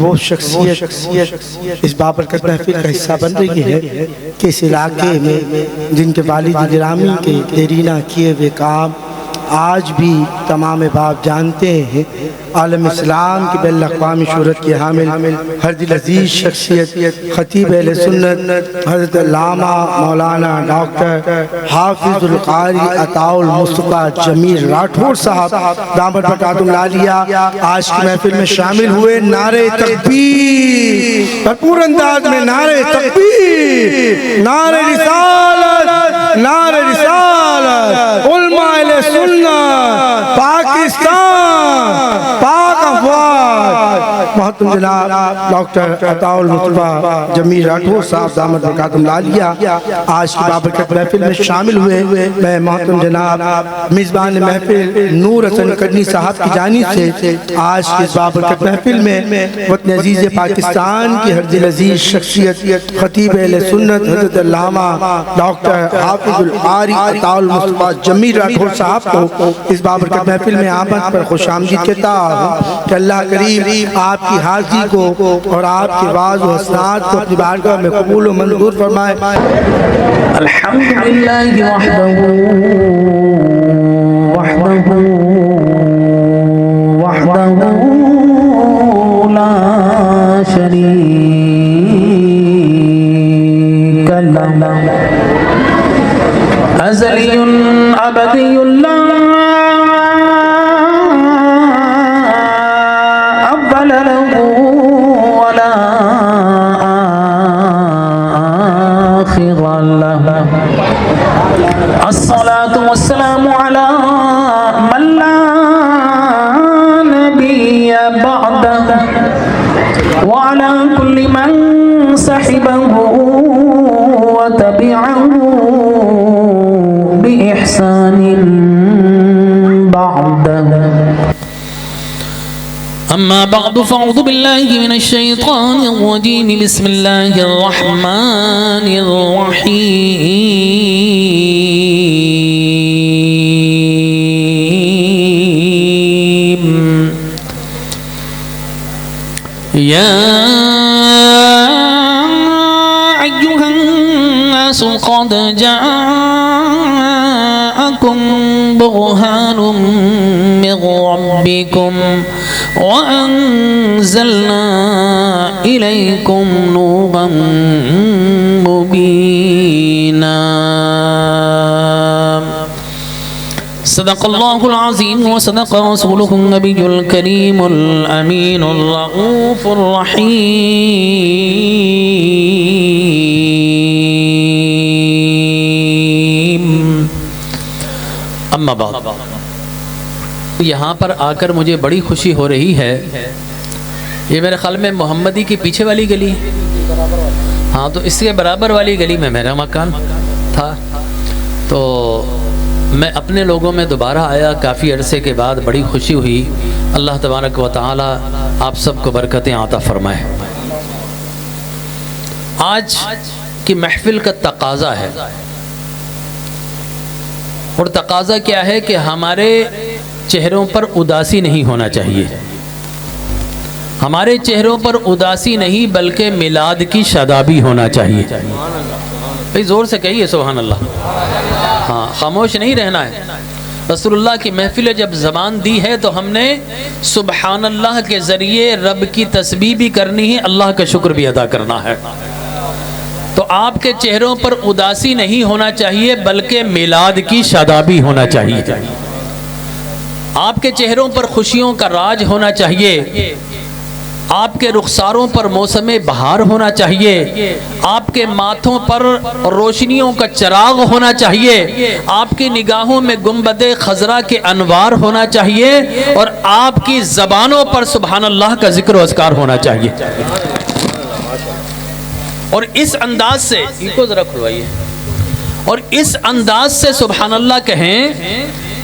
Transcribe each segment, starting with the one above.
وہ شخصیت اس بابرکت محفل کا حصہ بن رہی ہے کہ اس علاقے میں جن کے والد گرامی کے دیرینہ کیے ہوئے کام آج بھی تمام باپ جانتے ہیں۔ عالم اسلام کی بین الاقوامی شہرت کی حامل ہر دل عزیز شخصیت خطیب اہل سنت حضرت علامہ مولانا ڈاکٹر حافظ القاری عطاء المصطفیٰ جمیل راٹھور صاحب دامت برکاتہم العالیہ آج کی محفل میں شامل ہوئے۔ نعرہ تکبیر، بھرپور انداز میں نعرہ تکبیر، نعرہ رسالت، نعرہ رسالت، علماء اہل سنت، پاکستان، پاک افواج، محترم جناب ڈاکٹر عطاء المصطفیٰ جمیل راٹھور صاحب دامت برکاتہم العالیہ آج کی بابرکت محفل میں شامل ہوئے۔ میں محترم جناب میزبان محفل نور حسن کڈنی صاحب کی جانب سے آج کی اس بابرکت محفل میں وطن عزیز پاکستان کی ہر دل عزیز شخصیت خطیب اہل سنت حضرت علامہ ڈاکٹر حافظ القاری عطاء المصطفیٰ جمیل راٹھور صاحب کو اس بابرکت محفل میں آمد پر خوش آمدید کہتا ہوں کہ اللہ کریم آپ کی حاضری کو اور آپ کے وعظ و حسنات کو اپنی بارگاہ میں قبول و منظور فرمائے۔ الحمدللہ وحدہ لا شریک لہ ازلی ابدی اللہ الصلاة والسلام على من لا نبي بعده وعلى كل من صحبه وتبعه بإحسان بعده أما بعد فأعوذ بالله من الشيطان الرجيم بسم الله الرحمن الرحيم يا أيها الناس قد جاءكم برهان من ربكم وأنزلنا إليكم نورا مبينا صدق الله العظيم وصدق رسوله النبي الكريم الأمين الرؤوف الرحيم أما بعد یہاں پر آ کر مجھے بڑی خوشی ہو رہی ہے۔ یہ میرے خیال میں محمدی کی پیچھے والی گلی، ہاں تو اس کے برابر والی گلی میں میرا مکان تھا، تو میں اپنے لوگوں میں دوبارہ آیا کافی عرصے کے بعد، بڑی خوشی ہوئی۔ اللہ تبارک و تعالی آپ سب کو برکتیں عطا فرمائے۔ آج کی محفل کا تقاضا ہے، اور تقاضا کیا ہے کہ ہمارے چہروں پر اداسی نہیں ہونا چاہیے، ہمارے چہروں پر اداسی نہیں بلکہ میلاد کی شادابی ہونا چاہیے۔ بھئی زور سے کہیے سبحان اللہ، ہاں خاموش نہیں رہنا ہے۔ رسول اللہ کی محفل جب زبان دی ہے تو ہم نے سبحان اللہ کے ذریعے رب کی تسبیح بھی کرنی ہے، اللہ کا شکر بھی ادا کرنا ہے۔ تو آپ کے چہروں پر اداسی نہیں ہونا چاہیے بلکہ میلاد کی شادابی ہونا چاہیے، آپ کے چہروں پر خوشیوں کا راج ہونا چاہیے، آپ کے رخساروں پر موسم بہار ہونا چاہیے، آپ کے ماتھوں پر روشنیوں کا چراغ ہونا چاہیے، آپ کی نگاہوں میں گنبد خضرا کے انوار ہونا چاہیے، اور آپ کی زبانوں پر سبحان اللہ کا ذکر و اذکار ہونا چاہیے۔ اور اس انداز سے کو ذرا کھلوائیے، اور اس انداز سے سبحان اللہ کہیں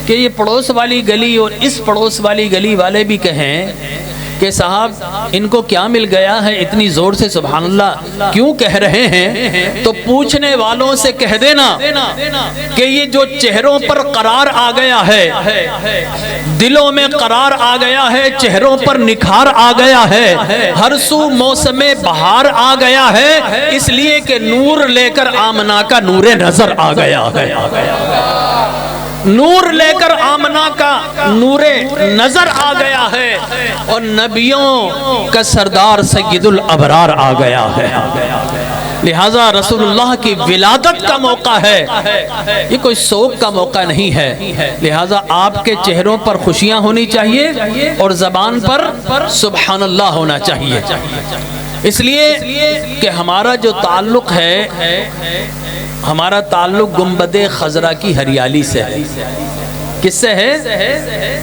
کہ یہ پڑوس والی گلی اور اس پڑوس والی گلی والے بھی کہیں کہ صاحب ان کو کیا مل گیا ہے اتنی زور سے سبحان اللہ کیوں کہہ رہے ہیں؟ تو پوچھنے والوں سے کہہ دینا کہ یہ جو چہروں پر قرار آ گیا ہے، دلوں میں قرار آ گیا ہے، چہروں پر نکھار آ گیا ہے، ہر سو موسم بہار آ گیا ہے، اس لیے کہ نور لے کر آمنہ کا نور نظر آ گیا ہے، نور لے کر آمنہ کا نور نظر آ گیا ہے، اور نبیوں کا سردار سید الابرار آ گیا ہے۔ لہٰذا رسول اللہ کی ولادت کا موقع ہے، یہ کوئی سوگ کا موقع نہیں ہے، لہٰذا آپ کے چہروں پر خوشیاں ہونی چاہیے اور زبان پر سبحان اللہ ہونا چاہیے، اس لیے کہ ہمارا جو تعلق ہے، ہمارا تعلق گنبد خضرا کی ہریالی سے ہے۔ کس سے ہے؟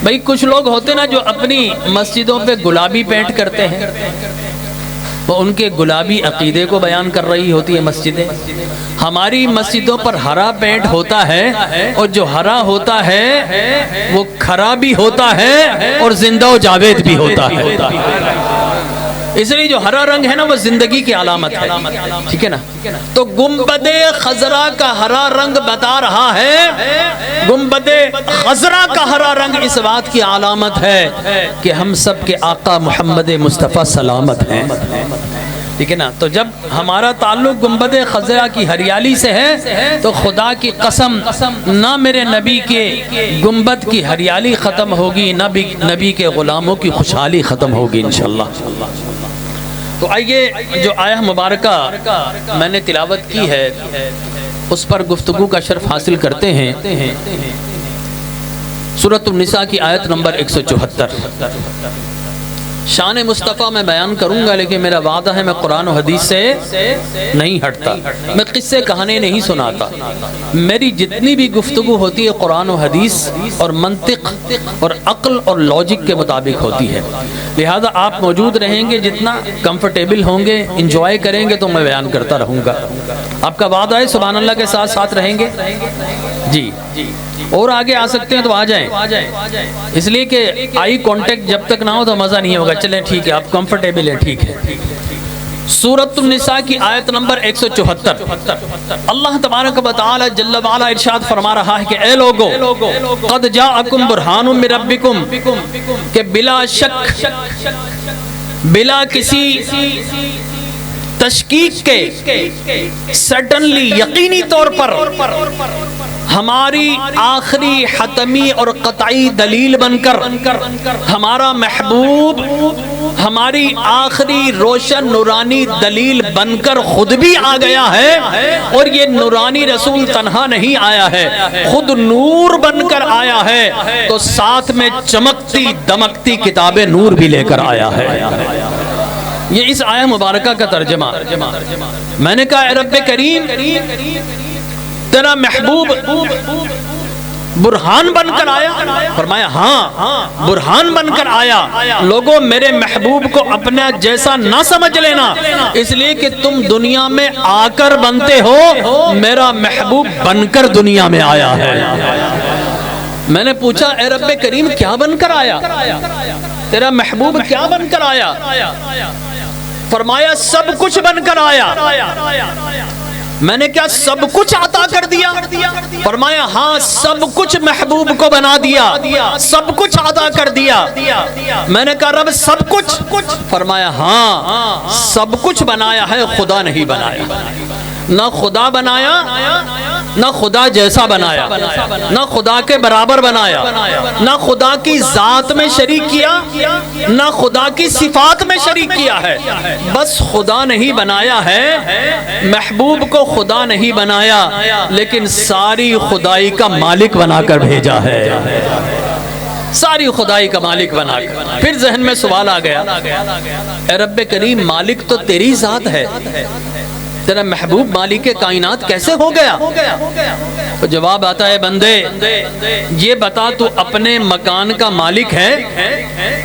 بھئی کچھ لوگ ہوتے نا جو اپنی مسجدوں پہ گلابی پینٹ کرتے ہیں، وہ ان کے گلابی عقیدے کو بیان کر رہی ہوتی ہے مسجدیں۔ ہماری مسجدوں پر ہرا پینٹ ہوتا ہے، اور جو ہرا ہوتا ہے وہ کھرا بھی ہوتا ہے اور زندہ و جاوید بھی ہوتا ہے، اس لیے جو ہرا رنگ ہے نا وہ زندگی کی علامت ہے، ٹھیک ہے نا؟ تو گنبد خضرا کا ہرا رنگ بتا رہا ہے، گنبد خضرا کا ہرا رنگ اس بات کی علامت ہے کہ ہم سب کے آقا محمد مصطفیٰ سلامت ہیں، ٹھیک ہے نا؟ تو جب ہمارا تعلق گنبد خضرا کی ہریالی سے ہے تو خدا کی قسم نہ میرے نبی کے گنبد کی ہریالی ختم ہوگی، نہ نبی کے غلاموں کی خوشحالی ختم ہوگی انشاءاللہ۔ تو آئیے جو آیہ مبارکہ میں نے تلاوت کی ہے اس پر گفتگو کا شرف حاصل کرتے ہیں۔ سورۃ النساء کی آیت نمبر 174۔ شان مصطفیٰ میں بیان کروں گا، لیکن میرا وعدہ ہے میں قرآن و حدیث سے نہیں ہٹتا، میں قصے کہانی نہیں سناتا، میری جتنی بھی گفتگو ہوتی ہے قرآن و حدیث اور منطق اور عقل اور لاجک کے مطابق ہوتی ہے، لہذا آپ موجود رہیں گے، جتنا کمفرٹیبل ہوں گے، انجوائے کریں گے تو میں بیان کرتا رہوں گا۔ آپ کا وعدہ ہے سبحان اللہ کے ساتھ ساتھ رہیں گے؟ جی، اور آگے آ سکتے ہیں تو آ جائیں، اس لیے کہ آئی کانٹیکٹ جب تک نہ ہو تو مزہ نہیں ہوگا۔ چلیں ٹھیک ہے، آپ کمفرٹیبل ہیں، ٹھیک ہے۔ سورۃ النساء کی آیت نمبر 174، اللہ تبارک و تعالی جل وعلا ارشاد فرما رہا ہے کہ اے لوگو قد جاءکم برہان من ربکم، کہ بلا شک، بلا کسی تشکیک کے، سڈنلی یقینی طور پر ہماری آخری حتمی اور قطعی دلیل بن کر ہمارا محبوب ہماری آخری روشن نورانی دلیل بن کر خود بھی آ گیا ہے، اور یہ نورانی رسول تنہا نہیں آیا ہے، خود نور بن کر آیا ہے، تو ساتھ میں چمکتی دمکتی کتاب نور بھی لے کر آیا ہے۔ یہ اس آیہ مبارکہ کا ترجمہ۔ میں نے کہا اے رب کریم تیرا محبوب برہان بن کر آیا؟ فرمایا ہاں برہان بن کر آیا۔ لوگوں میرے محبوب کو اپنا جیسا نہ سمجھ لینا، اس لیے کہ تم دنیا میں آ کر بنتے ہو، میرا محبوب بن کر دنیا میں آیا ہے۔ میں نے پوچھا اے رب کریم کیا بن کر آیا؟ تیرا محبوب کیا بن کر آیا؟ فرمایا سب کچھ بن کر آیا۔ میں نے کیا سب کچھ عطا کر دیا؟ فرمایا ہاں سب کچھ محبوب کو بنا دیا، سب کچھ عطا کر دیا۔ میں نے کہا رب سب کچھ؟ فرمایا ہاں سب کچھ بنایا ہے، خدا نہیں بنایا، نہ خدا بنایا، نہ خدا جیسا بنایا، نہ خدا کے برابر بنایا، نہ خدا کی ذات میں شریک کیا، نہ خدا کی صفات میں شریک کیا ہے، بس خدا نہیں بنایا ہے، محبوب کو خدا نہیں بنایا، لیکن ساری خدائی کا مالک بنا کر بھیجا ہے، ساری خدائی کا مالک بنا کر۔ پھر ذہن میں سوال آ گیا اے رب کریم مالک تو تیری ذات ہے، تیرا محبوب مالک کائنات کیسے ہو گیا؟ تو جواب آتا ہے بندے یہ بتا تو اپنے مکان کا مالک ہے؟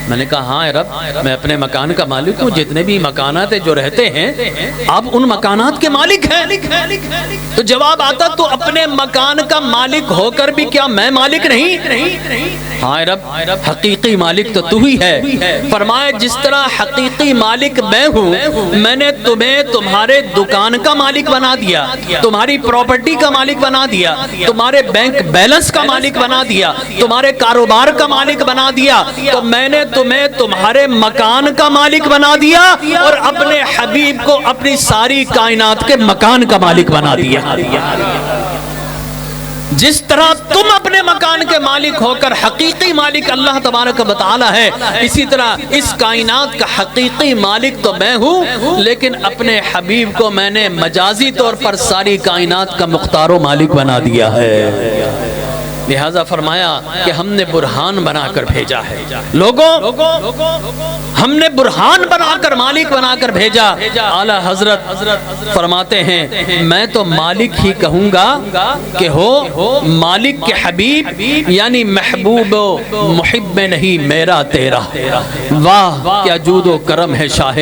میں نے کہا ہاں اے رب میں اپنے مکان کا مالک ہوں، جتنے بھی مکانات جو رہتے ہیں آپ ان مکانات کے مالک ہیں۔ تو جواب آتا تو اپنے مکان کا مالک ہو کر بھی کیا میں مالک نہیں؟ ہاں اے رب حقیقی مالک تو ہی ہے۔ فرمایا جس طرح حقیقی مالک میں ہوں، میں نے تمہیں تمہارے دکان کا مالک بنا دیا، تمہاری پراپرٹی کا مالک بنا دیا، تمہارے بینک بیلنس کا مالک بنا دیا، تمہارے کاروبار کا مالک بنا دیا، تو میں نے تمہیں تمہارے مکان کا مالک بنا دیا اور اپنے حبیب کو اپنی ساری کائنات کے مکان کا مالک بنا دیا۔ جس طرح تم اپنے مکان کے مالک ہو کر حقیقی مالک اللہ تبارک و تعالی ہے، اسی طرح اس کائنات کا حقیقی مالک تو میں ہوں، لیکن اپنے حبیب کو میں نے مجازی طور پر ساری کائنات کا مختار و مالک بنا دیا ہے۔ لہذا فرمایا کہ ہم نے برہان بنا کر بھیجا ہے، لوگوں ہم نے برہان بنا کر مالک بنا کر بھیجا۔ اعلیٰ حضرت فرماتے ہیں میں تو مالک ہی کہوں گا کہ ہو مالک کے حبیب، یعنی محبوب و محب میں نہیں میرا تیرا، واہ کیا جود و کرم ہے شاہ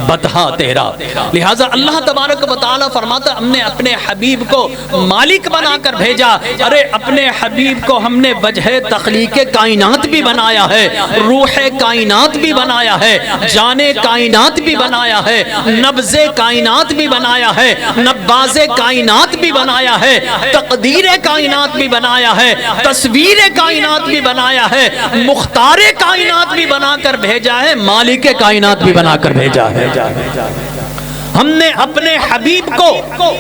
بطحہ تیرا۔ لہذا اللہ تبارک و تعالی فرماتا ہم نے اپنے حبیب کو مالک بنا کر بھیجا۔ ارے اپنے حبیب کو ہم نے وجہ تخلیق کائنات بھی بنایا ہے، روح کائنات بھی بنایا ہے، جان کائنات بھی بنایا ہے، نبض کائنات بھی بنایا ہے، نباز کائنات بھی بنایا ہے، تقدیر کائنات بھی بنایا ہے، تصویر کائنات بھی بنایا ہے، مختار کائنات بھی بنا کر بھیجا ہے، مالک کائنات بھی بنا کر بھیجا ہے۔ ہم نے اپنے حبیب کو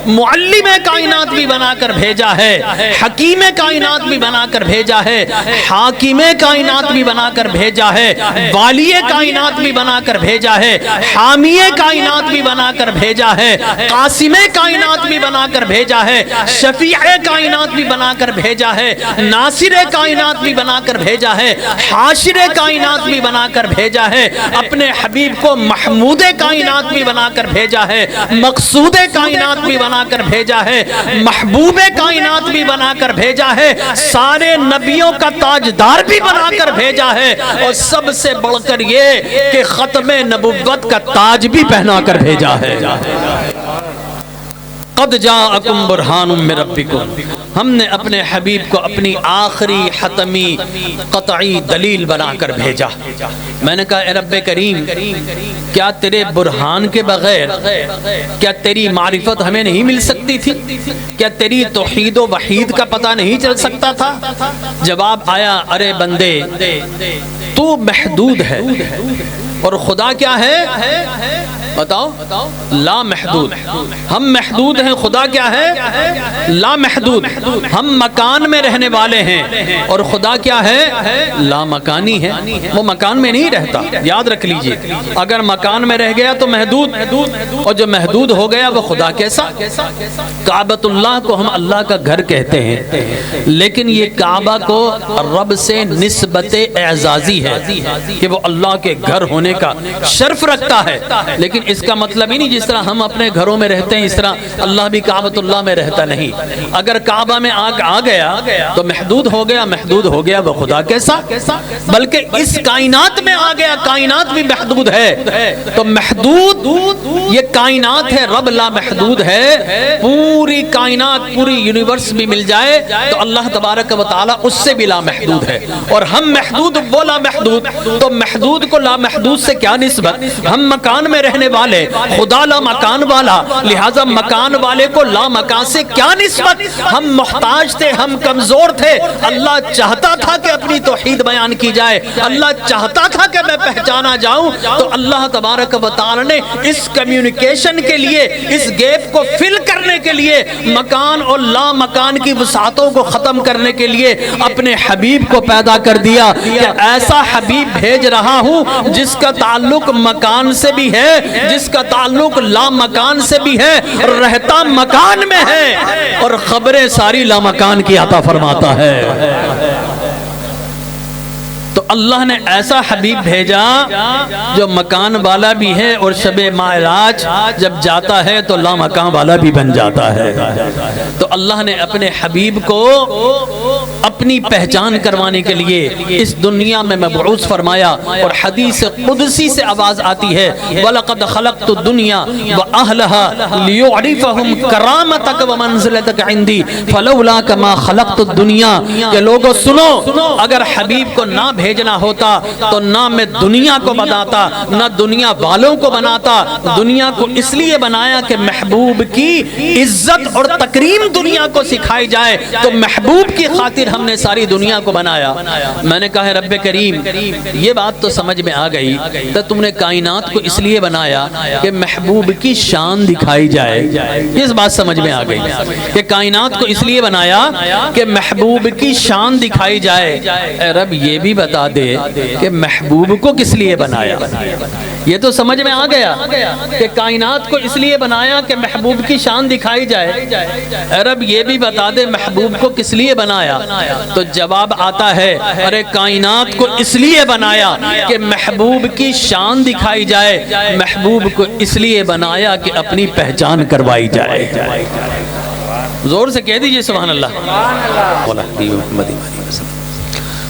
معلم کائنات بھی بنا کر بھیجا ہے، حکیم کائنات بھی بنا کر بھیجا ہے، حاکم کائنات بھی بنا کر بھیجا ہے، والی کائنات بھی بنا کر بھیجا ہے، حامی کائنات بھی بنا کر بھیجا ہے، قاسم کائنات بھی بنا کر بھیجا ہے، شفیع کائنات بھی بنا کر بھیجا ہے، ناصر کائنات بھی بنا کر بھیجا ہے، حاشر کائنات بھی بنا کر بھیجا ہے، اپنے حبیب کو محمود کائنات بھی بنا کر بھیجا ہے، مقصود کائنات بھی بنا کر بھیجا ہے، محبوب کائنات بھی بنا کر بھیجا ہے، سارے نبیوں کا تاجدار بھی بنا کر بھیجا ہے، اور سب سے بڑھ کر یہ کہ ختم نبوت کا تاج بھی پہنا کر بھیجا ہے۔ قد جاءکم برہان من ربکم، ہم نے اپنے حبیب کو اپنی آخری حتمی قطعی دلیل بنا کر بھیجا۔ میں نے کہا اے رب کریم کیا تیرے برہان کے بغیر کیا تیری معرفت ہمیں نہیں مل سکتی تھی؟ کیا تیری توحید و وحید کا پتہ نہیں چل سکتا تھا؟ جواب آیا ارے بندے تو محدود ہے اور خدا کیا ہے؟ بتاؤ لا محدود۔ ہم محدود ہیں، خدا کیا ہے؟ لا محدود۔ ہم مکان میں رہنے والے ہیں اور خدا کیا ہے؟ لا مکانی ہے، وہ مکان میں نہیں رہتا۔ یاد رکھ لیجئے اگر مکان میں رہ گیا تو محدود، اور جو محدود ہو گیا وہ خدا کیسا؟ کعبۃ اللہ کو ہم اللہ کا گھر کہتے ہیں، لیکن یہ کعبہ کو رب سے نسبت اعزازی ہے کہ وہ اللہ کے گھر ہونے کا شرف رکھتا ہے، لیکن اس کا مطلب ہی نہیں جس طرح ہم اپنے گھروں میں رہتے ہیں اس طرح اللہ بھی کعبۃ اللہ میں رہتا نہیں۔ اگر کعبہ میں آگ آ گیا تو محدود ہو گیا، محدود ہو گیا وہ خدا کیسا؟ بلکہ اس کائنات میں آ گیا، کائنات بھی محدود ہے تو محدود یہ کائنات ہے، رب لا محدود ہے۔ پوری کائنات پوری یونیورس بھی مل جائے تو اللہ تبارک و تعالی اس سے بھی لا محدود ہے، اور ہم محدود وہ لا محدود، تو محدود کو لا محدود سے کیا نسبت؟ ہم مکان میں رہنے والے، خدا لا مکان والا، لہٰذا مکان والے کو لا مکان سے کیا نسبت؟ ہم محتاج تھے، ہم کمزور تھے، اللہ چاہتا تھا کہ اپنی توحید بیان کی جائے، اللہ چاہتا تھا کہ میں پہچانا جاؤں، تو اللہ تبارک و تعالی نے اس کمیونیکیشن کے لیے، اس گیپ کو فل کرنے کے لیے، مکان اور لا مکان کی وسعتوں کو ختم کرنے کے لیے اپنے حبیب کو پیدا کر دیا کہ ایسا حبیب بھیج رہا ہوں جس کا تعلق مکان سے بھی ہے، جس کا تعلق لا مکان سے بھی ہے، رہتا مکان میں ہے اور خبریں ساری لا مکان کی عطا فرماتا ہے۔ تو اللہ نے ایسا حبیب بھیجا جو مکان والا بھی ہے اور شب معراج جب جاتا ہے تو لامکان والا بھی بن جاتا ہے۔ تو اللہ نے اپنے حبیب کو اپنی پہچان کروانے کے لیے اس دنیا میں مبعوث فرمایا، اور حدیث قدسی سے آواز آتی ہے وَلَقَدْ خَلَقْتُ الدُّنْيَا وَأَهْلَهَا لِيُعْرِفَهُمْ كَرَامَتَكَ وَمَنْزِلَتَكَ عِنْدِي فَلَوْلَاكَ مَا خَلَقْتُ الدُّنْيَا۔ کہ لوگوں سنو، اگر حبیب کو نہ بھیجنا ہوتا تو نہ میں دنیا کو بناتا، نہ دنیا والوں کو بناتا۔ دنیا کو اس لیے بنایا کہ محبوب کی عزت اور تکریم دنیا کو سکھائی جائے، تو محبوب کی خاطر ہم نے ساری دنیا کو بنایا۔ میں نے کہا ہے رب کریم یہ بات تو سمجھ میں آ گئی، تو تم نے کائنات کو اس لیے بنایا کہ محبوب کی شان دکھائی جائے۔ اس بات سمجھ میں آ گئی کہ کائنات کو اس لیے بنایا کہ محبوب کی شان دکھائی جائے۔ اے رب یہ بھی بتا دے کہ محبوب کو کس لیے بنایا۔ یہ تو سمجھ میں آ گیا کہ کائنات کو اس لیے بنایا کہ محبوب کی شان دکھائی جائے۔ اے رب یہ بھی بتا دے محبوب کو کس لیے بنایا۔ تو جواب آتا ہے ارے کائنات کو اس لیے بنایا کہ محبوب کی شان دکھائی جائے، محبوب کو اس لیے بنایا کہ اپنی پہچان کروائی جائے۔ زور سے کہہ دیجئے سبحان اللہ۔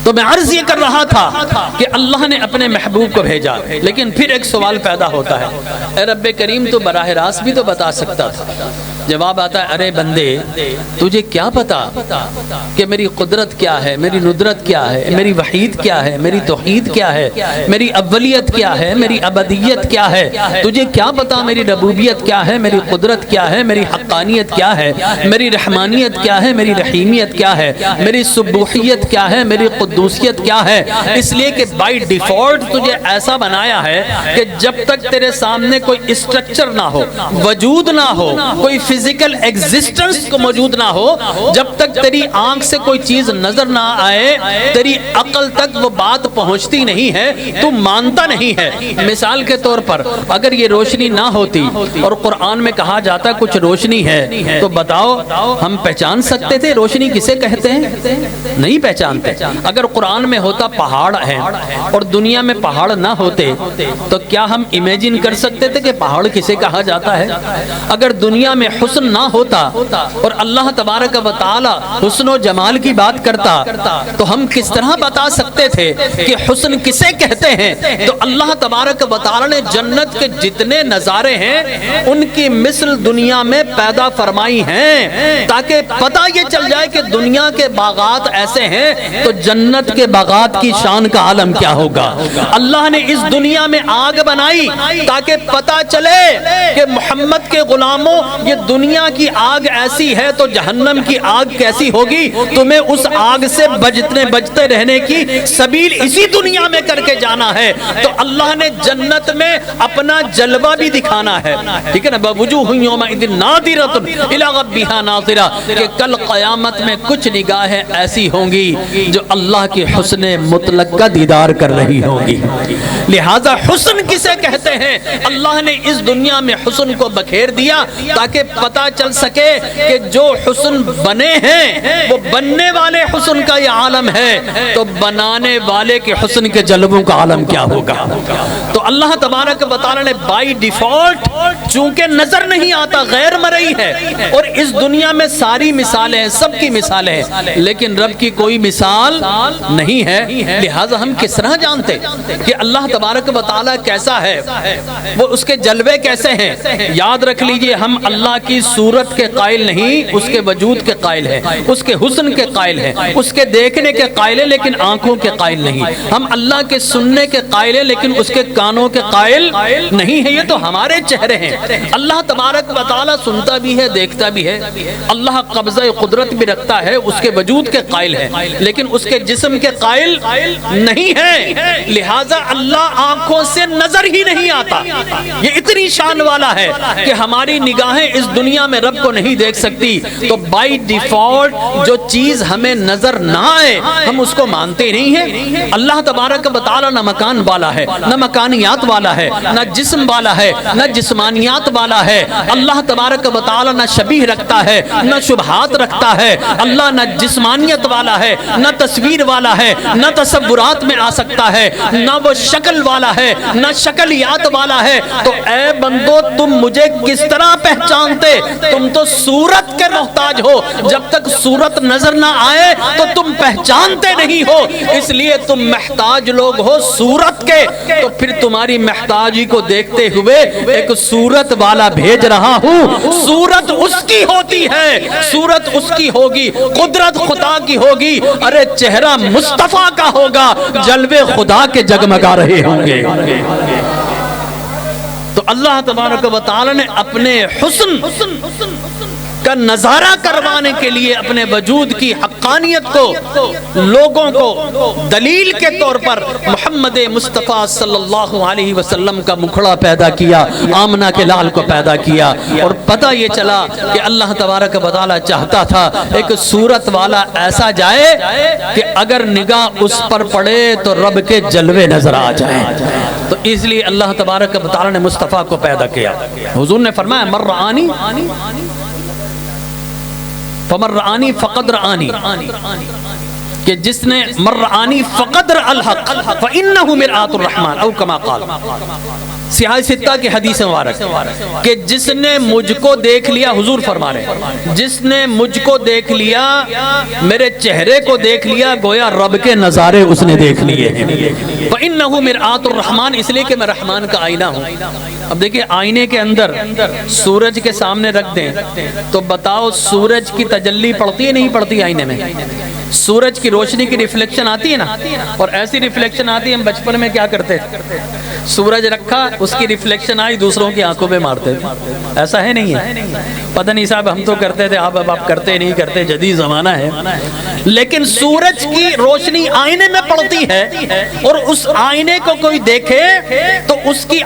تو میں عرض یہ کر رہا تھا کہ اللہ نے اپنے محبوب کو بھیجا، لیکن پھر ایک سوال پیدا ہوتا ہے اے رب کریم تو براہ راست بھی تو بتا سکتا تھا۔ جواب آتا ہے ارے بندے تجھے کیا پتا کہ میری قدرت کیا ہے، میری ندرت کیا ہے، میری وحید کیا ہے، میری توحید کیا ہے، میری اولیت کیا ہے، میری ابدیت کیا ہے۔ تجھے کیا پتا میری ربوبیت کیا ہے، میری قدرت کیا ہے، میری حقانیت کیا ہے، میری رحمانیت کیا ہے، میری رحیمیت کیا ہے، میری سبوحیت کیا ہے، میری قدوسیت کیا ہے۔ اس لیے کہ بائی ڈیفالٹ تجھے ایسا بنایا ہے کہ جب تک تیرے سامنے کوئی اسٹرکچر نہ ہو، وجود نہ ہو، کوئی فزیکل ایگزسٹنس کو موجود نہ ہو، جب تک تیری آنکھ سے کوئی چیز نظر نہ آئے، تیری عقل تک وہ بات پہنچتی نہیں ہے، تو مانتا نہیں ہے۔ مثال کے طور پر اگر یہ روشنی نہ ہوتی اور قرآن میں کہا جاتا کچھ روشنی ہے تو بتاؤ ہم پہچان سکتے تھے روشنی کسے کہتے ہیں؟ نہیں پہچانتے۔ اگر قرآن میں ہوتا پہاڑ ہے اور دنیا میں پہاڑ نہ ہوتے تو کیا ہم امیجن کر سکتے تھے کہ پہاڑ کسے کہا جاتا ہے؟ اگر دنیا میں حسن نہ ہوتا اور اللہ تبارک و تعالی حسن و جمال کی بات کرتا تو ہم کس طرح بتا سکتے تھے کہ حسن کسے کہتے ہیں؟ تو اللہ تبارک و تعالی نے جنت کے جتنے نظارے ہیں ان کی مثل دنیا میں پیدا فرمائی ہیں تاکہ پتہ یہ چل جائے کہ دنیا کے باغات ایسے ہیں تو جنت کے باغات کی شان کا عالم کیا ہوگا۔ اللہ نے اس دنیا میں آگ بنائی تاکہ پتہ چلے کہ محمد کے غلاموں یہ دنیا کی آگ ایسی ہے تو جہنم کی آگ کیسی ہوگی، تمہیں اس آگ سے بچتے رہنے کی سبیل اسی دنیا میں کر کے جانا ہے۔ تو اللہ نے جنت میں اپنا جلوہ بھی دکھانا ہے، ٹھیک ہے نا، وجوہ یومئذ ناظرۃ الی ربھا ناظرہ، کہ کل قیامت میں کچھ نگاہیں ایسی ہوں گی جو اللہ کی حسن مطلق کا دیدار کر رہی ہوں گی۔ لہذا حسن کسے کہتے ہیں؟ اللہ نے اس دنیا میں حسن کو بکھیر دیا تاکہ پتہ چل سکے کہ جو حسن بنے ہیں وہ بننے والے حسن کا یہ عالم ہے، تو بنانے والے کے حسن کے جلووں کا عالم کیا ہوگا۔ تو اللہ تبارک و تعالی نے بائی ڈیفالٹ چونکہ نظر نہیں آتا، غیر مرئی ہے، اور اس دنیا میں ساری مثالیں ہیں، سب کی مثالیں ہیں، لیکن رب کی کوئی مثال نہیں ہے۔ لہٰذا ہم کس طرح جانتے کہ اللہ تبارک و تعالی کیسا ہے، وہ اس کے جلوے کیسے ہیں؟ یاد رکھ لیجئے ہم اللہ کی صورت کے قائل نہیں، اس کے وجود کے قائل ہیں، اس کے حسن کے قائل ہیں، اس کے دیکھنے کے قائل ہیں لیکن آنکھوں کے قائل نہیں۔ ہم اللہ کے سننے کے قائل ہیں لیکن اس کے کانوں کے قائل نہیں ہیں، یہ تو ہمارے چہرے ہیں۔ اللہ تبارک و تعالی سنتا بھی ہے، دیکھتا بھی ہے، اللہ قبضہ قدرت بھی رکھتا ہے، اس کے وجود کے قائل ہے لیکن اس کے جسم کے قائل نہیں ہے۔ لہٰذا اللہ آنکھوں سے نظر ہی نہیں آتا، یہ اتنی شان والا ہے کہ ہماری نگاہیں اس دنیا میں رب کو نہیں دیکھ سکتی۔ تو بائی ڈیفالٹ جو چیز ہمیں نظر نہ آئے ہم اس کو مانتے نہیں ہیں۔ اللہ تبارک و تعالی نہ مکان والا ہے، نہ مکانیات حقانیات والا ہے، نہ جسم والا ہے، نہ جسمانیات والا ہے۔ اللہ تبارک و تعالی نہ شبیہ رکھتا ہے، نہ شبہات رکھتا ہے۔ اللہ نہ جسمانیت والا ہے، نہ تصویر والا ہے، نہ تصورات میں آ سکتا ہے، نہ وہ شکل والا ہے، نہ شکلیات والا ہے۔ تو اے بندو تم مجھے کس طرح پہچانتے؟ تم تو صورت کے محتاج ہو، جب تک صورت نظر نہ آئے تو تم پہچانتے نہیں ہو، اس لیے تم محتاج لوگ ہو صورت کے۔ تو پھر تمہاری محتاجی کو دیکھتے ہوئے ایک صورت والا بھیج رہا ہوں۔ صورت اس کی ہوتی ہے، صورت اس کی ہوگی، قدرت خدا کی ہوگی، ارے چہرہ مصطفیٰ کا ہوگا، جلوے خدا کے جگمگا رہے ہوں گے۔ تو اللہ تبارک و تعالی نے اپنے حسن کا نظارہ کروانے کے لیے اپنے وجود کی حقانیت کو لوگوں کو دلیل کے طور پر محمد مصطفیٰ صلی اللہ علیہ وسلم کا مکھڑا پیدا کیا، آمنہ کے لال کو پیدا کیا۔ اور پتہ یہ چلا کہ اللہ تبارک و تعالی چاہتا تھا ایک صورت والا ایسا جائے کہ اگر نگاہ اس پر پڑے تو رب کے جلوے نظر آ جائیں۔ تو اس لیے اللہ تبارک و تعالی نے مصطفیٰ کو پیدا کیا۔ حضور نے فرمایا مر رآنی فمن رآنی فقد رآنی، کہ جس نے مر رآنی فقد رأى الحق فإنه مرآة الرحمن او کما قال۔ سیاہ ستہ کی حدیث مبارک کہ جس نے مجھ کو دیکھ لیا، حضور فرما رہے جس نے مجھ کو دیکھ لیا، میرے چہرے کو دیکھ لیا، گویا رب کے نظارے اس نے دیکھ لیے ہیں۔ فإنه مرآة الرحمن، اس لیے کہ میں رحمان کا آئینہ ہوں۔ اب دیکھیں آئینے کے اندر سورج کے سامنے رکھ دیں تو بتاؤ سورج کی تجلی پڑتی ہے نہیں پڑتی آئینے میں؟ سورج کی روشنی کی ریفلیکشن آتی ہے نا، اور ایسی ریفلیکشن آتی ہے، ہم بچپن میں کیا کرتے تھے؟ سورج رکھا، اس کی ریفلیکشن آئی، دوسروں کی آنکھوں پہ مارتے تھے۔ ایسا ہے نہیں ہے؟ پتہ نہیں صاحب ہم تو کرتے تھے، اب آپ کرتے نہیں کرتے، جدید زمانہ ہے۔ لیکن سورج کی روشنی آئینے میں پڑتی ہے، اور اس آئینے کو کوئی دیکھے تو اس کی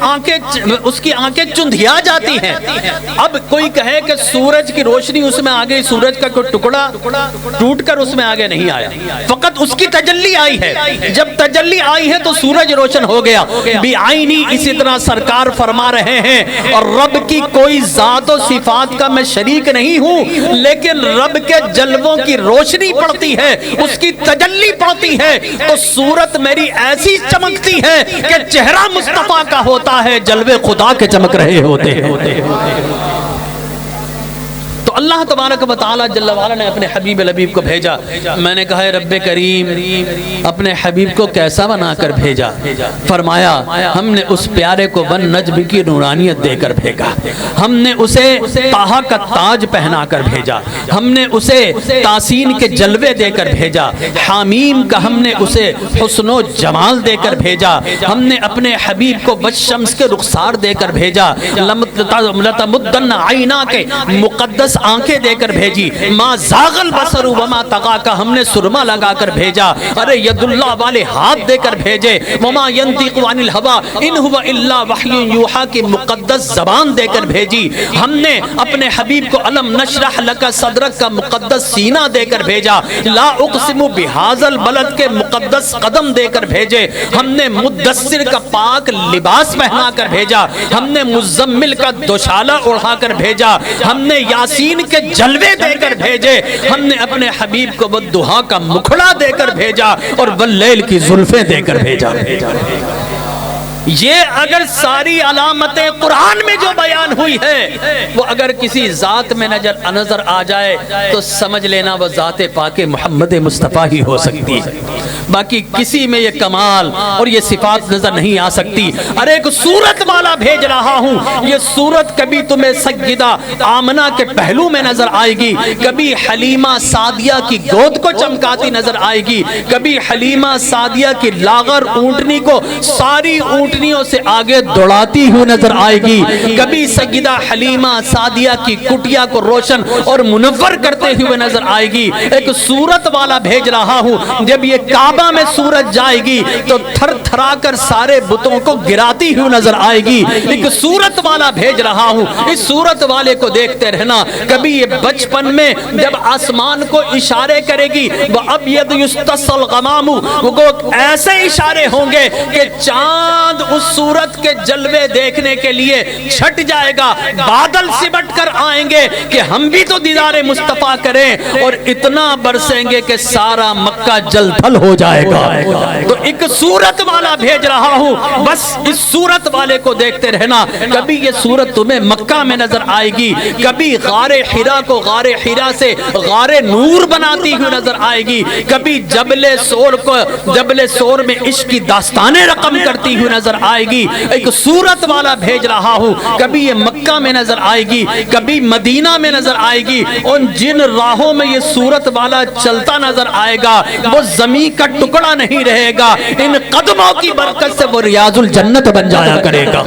آنکھیں چندھیا جاتی ہیں۔ اب کوئی کہے کہ سورج کی روشنی اس میں آ گئی، سورج کا کوئی ٹکڑا ٹوٹ کر اس میں آگے نہیں آیا، فقط اس کی تجلی آئی ہے۔ جب تجلی آئی ہے تو سورج روشن ہو گیا۔ بعینی، اسی طرح سرکار فرما رہے ہیں، اور رب کی کوئی ذات و صفات کا میں شریک نہیں ہوں، لیکن رب کے جلووں کی روشنی پڑتی ہے، اس کی تجلی پڑتی ہے، تو صورت میری ایسی چمکتی ہے کہ چہرہ مصطفیٰ کا ہوتا ہے، جلوے خدا کے چمک رہے ہوتے ہیں۔ تو اللہ تبارک و تعالی جل وعلا نے اپنے حبیب الحبیب کو بھیجا۔ میں نے کہا رب کریم اپنے حبیب کو کیسا بنا کر بھیجا؟ فرمایا ہم نے اس پیارے کو ون نجم کی نورانیت دے کر بھیجا، ہم نے اسے طٰہٰ کا تاج پہنا کر بھیجا، ہم نے اسے تاسین کے جلوے دے کر بھیجا، حامیم کا ہم نے اسے حسن و جمال دے کر بھیجا، ہم نے اپنے حبیب کو والشمس کے رخسار دے کر بھیجا، لتمدن عینا کے مقدس آنکھیں دے کر بھیجی، ما زاغ البصر وما طغیٰ کا ہم نے سرما لگا کر بھیجا، ارے ید اللہ والے ہاتھ دے کر بھیجے، وما ینطق عن الہویٰ ان هو الا وحی یوحیٰ کی مقدس زبان دے کر بھیجی، ہم نے اپنے حبیب کو علم نشرح لک صدرک کا مقدس سینہ دے کر بھیجا، لا اقسم بہذا البلد کے مقدس قدم دے کر بھیجے، ہم نے مدثر کا پاک لباس پہنا کر بھیجا، ہم نے مزمل کا دوشالہ اڑھا کر بھیجا، ہم نے یاسین کے جلوے دے کر بھیجے، ہم نے اپنے حبیب کو والضحیٰ کا مکھڑا دے کر بھیجا، اور واللیل کی زلفیں دے کر بھیجا۔ یہ اگر ساری علامتیں قرآن میں جو بیان ہوئی ہے وہ اگر کسی ذات میں نظر آ جائے تو سمجھ لینا وہ ذات پاک محمد مصطفیٰ ہی ہو سکتی ہے، باقی کسی میں یہ کمال اور یہ صفات نظر نہیں آ سکتی۔ ارے ایک صورت والا بھیج رہا ہوں، یہ صورت کبھی تمہیں سیدہ آمنہ کے پہلو میں نظر آئے گی، کبھی حلیمہ سعدیہ کی گود کو چمکاتی نظر آئے گی، کبھی حلیمہ سعدیہ کی لاغر اونٹنی کو ساری اونٹنیوں سے آگے دوڑاتی ہوئی نظر آئے گی، کبھی سیدہ حلیمہ سعدیہ کی کٹیا کو روشن اور منور کرتے ہوئے نظر آئے گی۔ ایک صورت والا بھیج رہا ہوں، جب یہ کعبہ کعبہ میں سورج جائے گی تو تھر تھرا کر سارے بتوں کو گراتی ہوئی نظر آئے گی. ایک صورت والا بھیج رہا ہوں, اس صورت والے کو دیکھتے رہنا. کبھی یہ بچپن میں جب آسمان کو اشارے کرے گی, وہ اب ید یستسل غمام, وہ ایسے اشارے ہوں گے کہ چاند اس صورت کے جلوے دیکھنے کے لیے چھٹ جائے گا, بادل سمٹ کر آئیں گے کہ ہم بھی تو دیدار مصطفیٰ کریں, اور اتنا برسیں گے کہ سارا مکہ جل تھل ہو جائے گا. تو ایک صورت والا بھیج رہا ہوں, بس اس صورت والے کو دیکھتے رہنا. کبھی یہ صورت تمہیں مکہ میں نظر آئے گی, کبھی غار حرا کو غار حرا سے غار نور بناتی ہوئی نظر آئے گی, کبھی جبل سور کو جبل سور میں عشق کی داستانیں رقم کرتی ہوئی نظر آئے گی. ایک صورت والا بھیج رہا ہوں, کبھی یہ مکہ میں نظر آئے گی, کبھی مدینہ میں نظر آئے گی. ان جن راہوں میں یہ صورت والا چلتا نظر آئے گا وہ زمین کا ٹکڑا نہیں رہے گا, ان قدموں کی برکت سے وہ ریاض الجنت بن جایا کرے گا.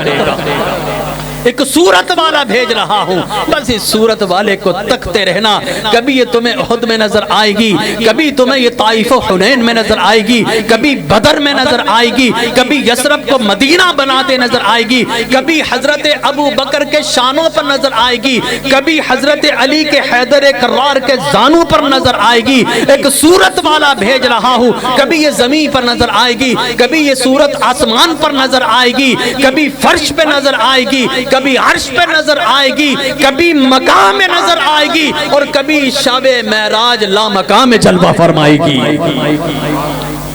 ایک صورت والا بھیج رہا ہوں, بس اس صورت والے کو تکتے رہنا. کبھی یہ تمہیں احد میں نظر آئے گی, کبھی تمہیں یہ طائف و حنین میں نظر آئے گی, کبھی بدر میں نظر آئے گی, کبھی یثرب کو مدینہ بناتے نظر آئے گی, کبھی حضرت ابو بکر کے شانوں پر نظر آئے گی, کبھی حضرت علی کے حیدر کرار کے زانوں پر نظر آئے گی. ایک صورت والا بھیج رہا ہوں, کبھی یہ زمین پر نظر آئے گی, کبھی یہ صورت آسمان پر نظر آئے گی, کبھی فرش پہ نظر آئے گی, کبھی عرش پہ نظر آئے گی, کبھی مقام میں نظر آئے گی, اور کبھی شب معراج لا مقام میں جلوہ فرمائے گی.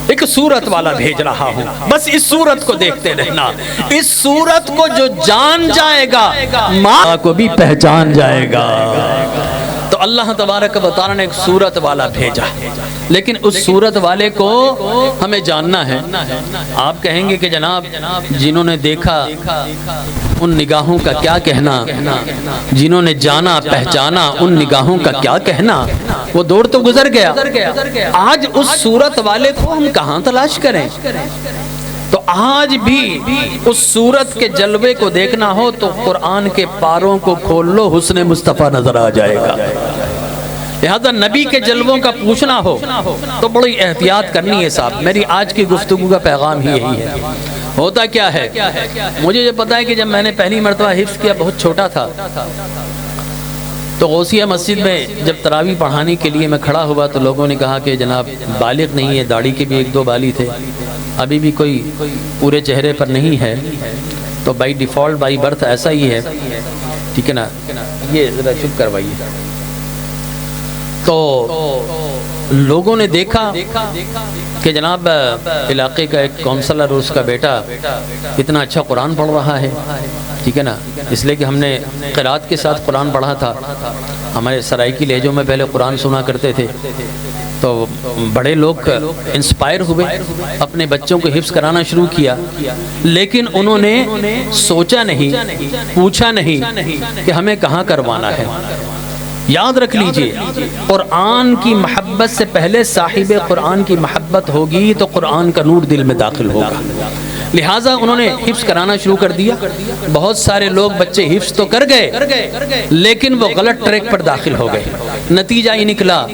ایک صورت والا بھیج رہا ہوں, بس اس صورت کو دیکھتے رہنا. اس صورت کو جو جان جائے گا ماں کو بھی پہچان جائے گا. تو اللہ تبارک و تعالی نے ایک صورت والا بھیجا, لیکن اس صورت والے کو ہمیں جاننا ہے. آپ کہیں گے کہ جناب جنہوں نے دیکھا ان نگاہوں کا کیا کہنا, جنہوں نے جانا پہچانا ان نگاہوں کا کیا کہنا, وہ دور تو گزر گیا. آج اس صورت والے کو ہم کہاں تلاش کریں؟ تو آج بھی اس صورت کے جلوے کو دیکھنا ہو تو قرآن کے پاروں کو کھول لو, حسن مصطفیٰ نظر آ جائے گا. لہذا نبی کے جلووں کا پوچھنا ہو تو بڑی احتیاط کرنی ہے صاحب. میری آج کی گفتگو کا پیغام ہی یہی ہے. ہوتا کیا ہے, مجھے یہ پتا ہے کہ جب میں نے پہلی مرتبہ حفظ کیا بہت چھوٹا تھا, تو غوثیہ مسجد میں جب تراویح پڑھانے کے لیے میں کھڑا ہوا تو لوگوں نے کہا کہ جناب بالغ نہیں ہے, داڑھی کے بھی ایک دو بالی تھے, ابھی بھی کوئی پورے چہرے پر نہیں ہے, تو بائی ڈیفالٹ بائی برتھ ایسا ہی ہے, ٹھیک ہے نا, یہ ذرا چپ کروائیے. تو لوگوں نے دیکھا کہ جناب علاقے کا ایک کونسلر اور اس کا بیٹا اتنا اچھا قرآن پڑھ رہا ہے, ٹھیک ہے نا, اس لیے کہ ہم نے قرات کے ساتھ قرآن پڑھا تھا. ہمارے سرائیکی لہجوں میں پہلے قرآن سنا کرتے تھے, تو بڑے لوگ انسپائر ہوئے, اپنے بچوں کو حفظ کرانا شروع کیا. لیکن انہوں نے سوچا نہیں, پوچھا نہیں کہ ہمیں کہاں کروانا ہے. یاد رکھ لیجئے, قرآن کی محبت سے پہلے صاحب قرآن کی محبت ہوگی تو قرآن کا نور دل میں داخل ہوگا. لہٰذا انہوں نے حفظ کرانا شروع کر دیا. بہت سارے لوگ بچے حفظ تو کر گئے لیکن وہ غلط ٹریک پر داخل ہو گئے. نتیجہ یہ نکلا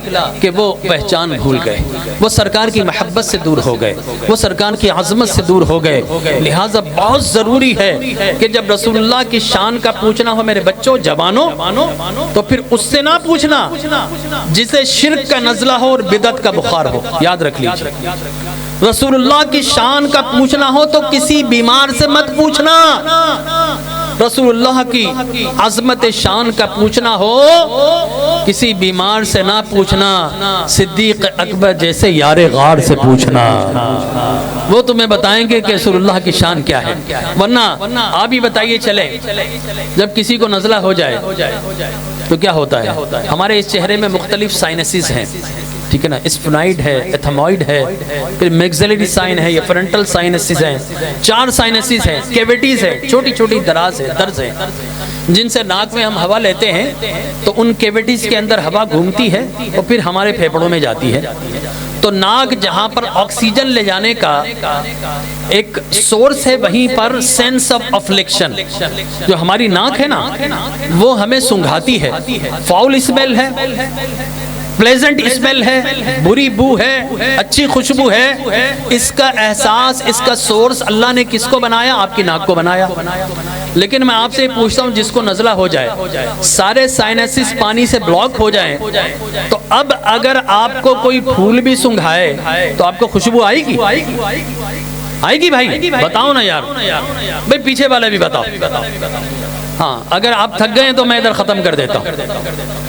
کہ وہ پہچان بھول گئے, وہ سرکار کی محبت سے دور ہو گئے, وہ سرکار کی عظمت سے دور ہو گئے. لہٰذا بہت ضروری ہے کہ جب رسول اللہ کی شان کا پوچھنا ہو میرے بچوں جوانوں, تو پھر اس سے نہ پوچھنا جسے شرک کا نزلہ ہو اور بدعت کا بخار ہو. یاد رکھ لیجیے, رسول اللہ کی شان کا پوچھنا ہو تو کسی بیمار سے مت پوچھنا. رسول اللہ کی عظمت شان کا پوچھنا ہو کسی بیمار سے نہ پوچھنا, صدیق اکبر جیسے یار غار سے پوچھنا. وہ تمہیں بتائیں گے کہ رسول اللہ کی شان کیا ہے. ورنہ آپ ہی بتائیے, چلے جب کسی کو نزلہ ہو جائے تو کیا ہوتا ہے. ہمارے اس چہرے میں مختلف سائنسز ہیں, ٹھیک ہے نا, اسپنائڈ ہے, ایتھموئڈ ہے, پھر میگزیلری سائن ہے, یا فرنٹل سائنسز ہیں, 4 سائنسز ہیں, کیویٹیز ہیں, چھوٹی چھوٹی دراز ہیں, درز ہیں, جن سے ناک میں ہم ہوا لیتے ہیں تو ان کیویٹیز کے اندر ہوا گھومتی ہے اور پھر ہمارے پھیپڑوں میں جاتی ہے. تو ناک جہاں پر آکسیجن لے جانے کا ایک سورس ہے, وہیں پر سینس آف افلیکشن, جو ہماری ناک ہے نا وہ ہمیں سنگھاتی ہے. فاؤل اسمیل ہے, پلیزنٹ اسمیل ہے، بری بو ہے، اچھی خوشبو ہے، اس کا احساس، اس کا سورس اللہ نے کس کو بنایا؟ آپ کی ناک کو بنایا۔ لیکن میں آپ سے پوچھتا ہوں، جس کو نزلہ ہو جائے، سارے سائنسز پانی سے بلاک ہو جائیں، تو اب اگر آپ کو کوئی پھول بھی سنگھائے تو آپ کو خوشبو آئے گی؟ آئے گی بھائی؟ بتاؤ نا یار بھائی، پیچھے والا بھی بتاؤ۔ ہاں اگر آپ تھک گئے ہیں تو میں ادھر ختم کر دیتا ہوں۔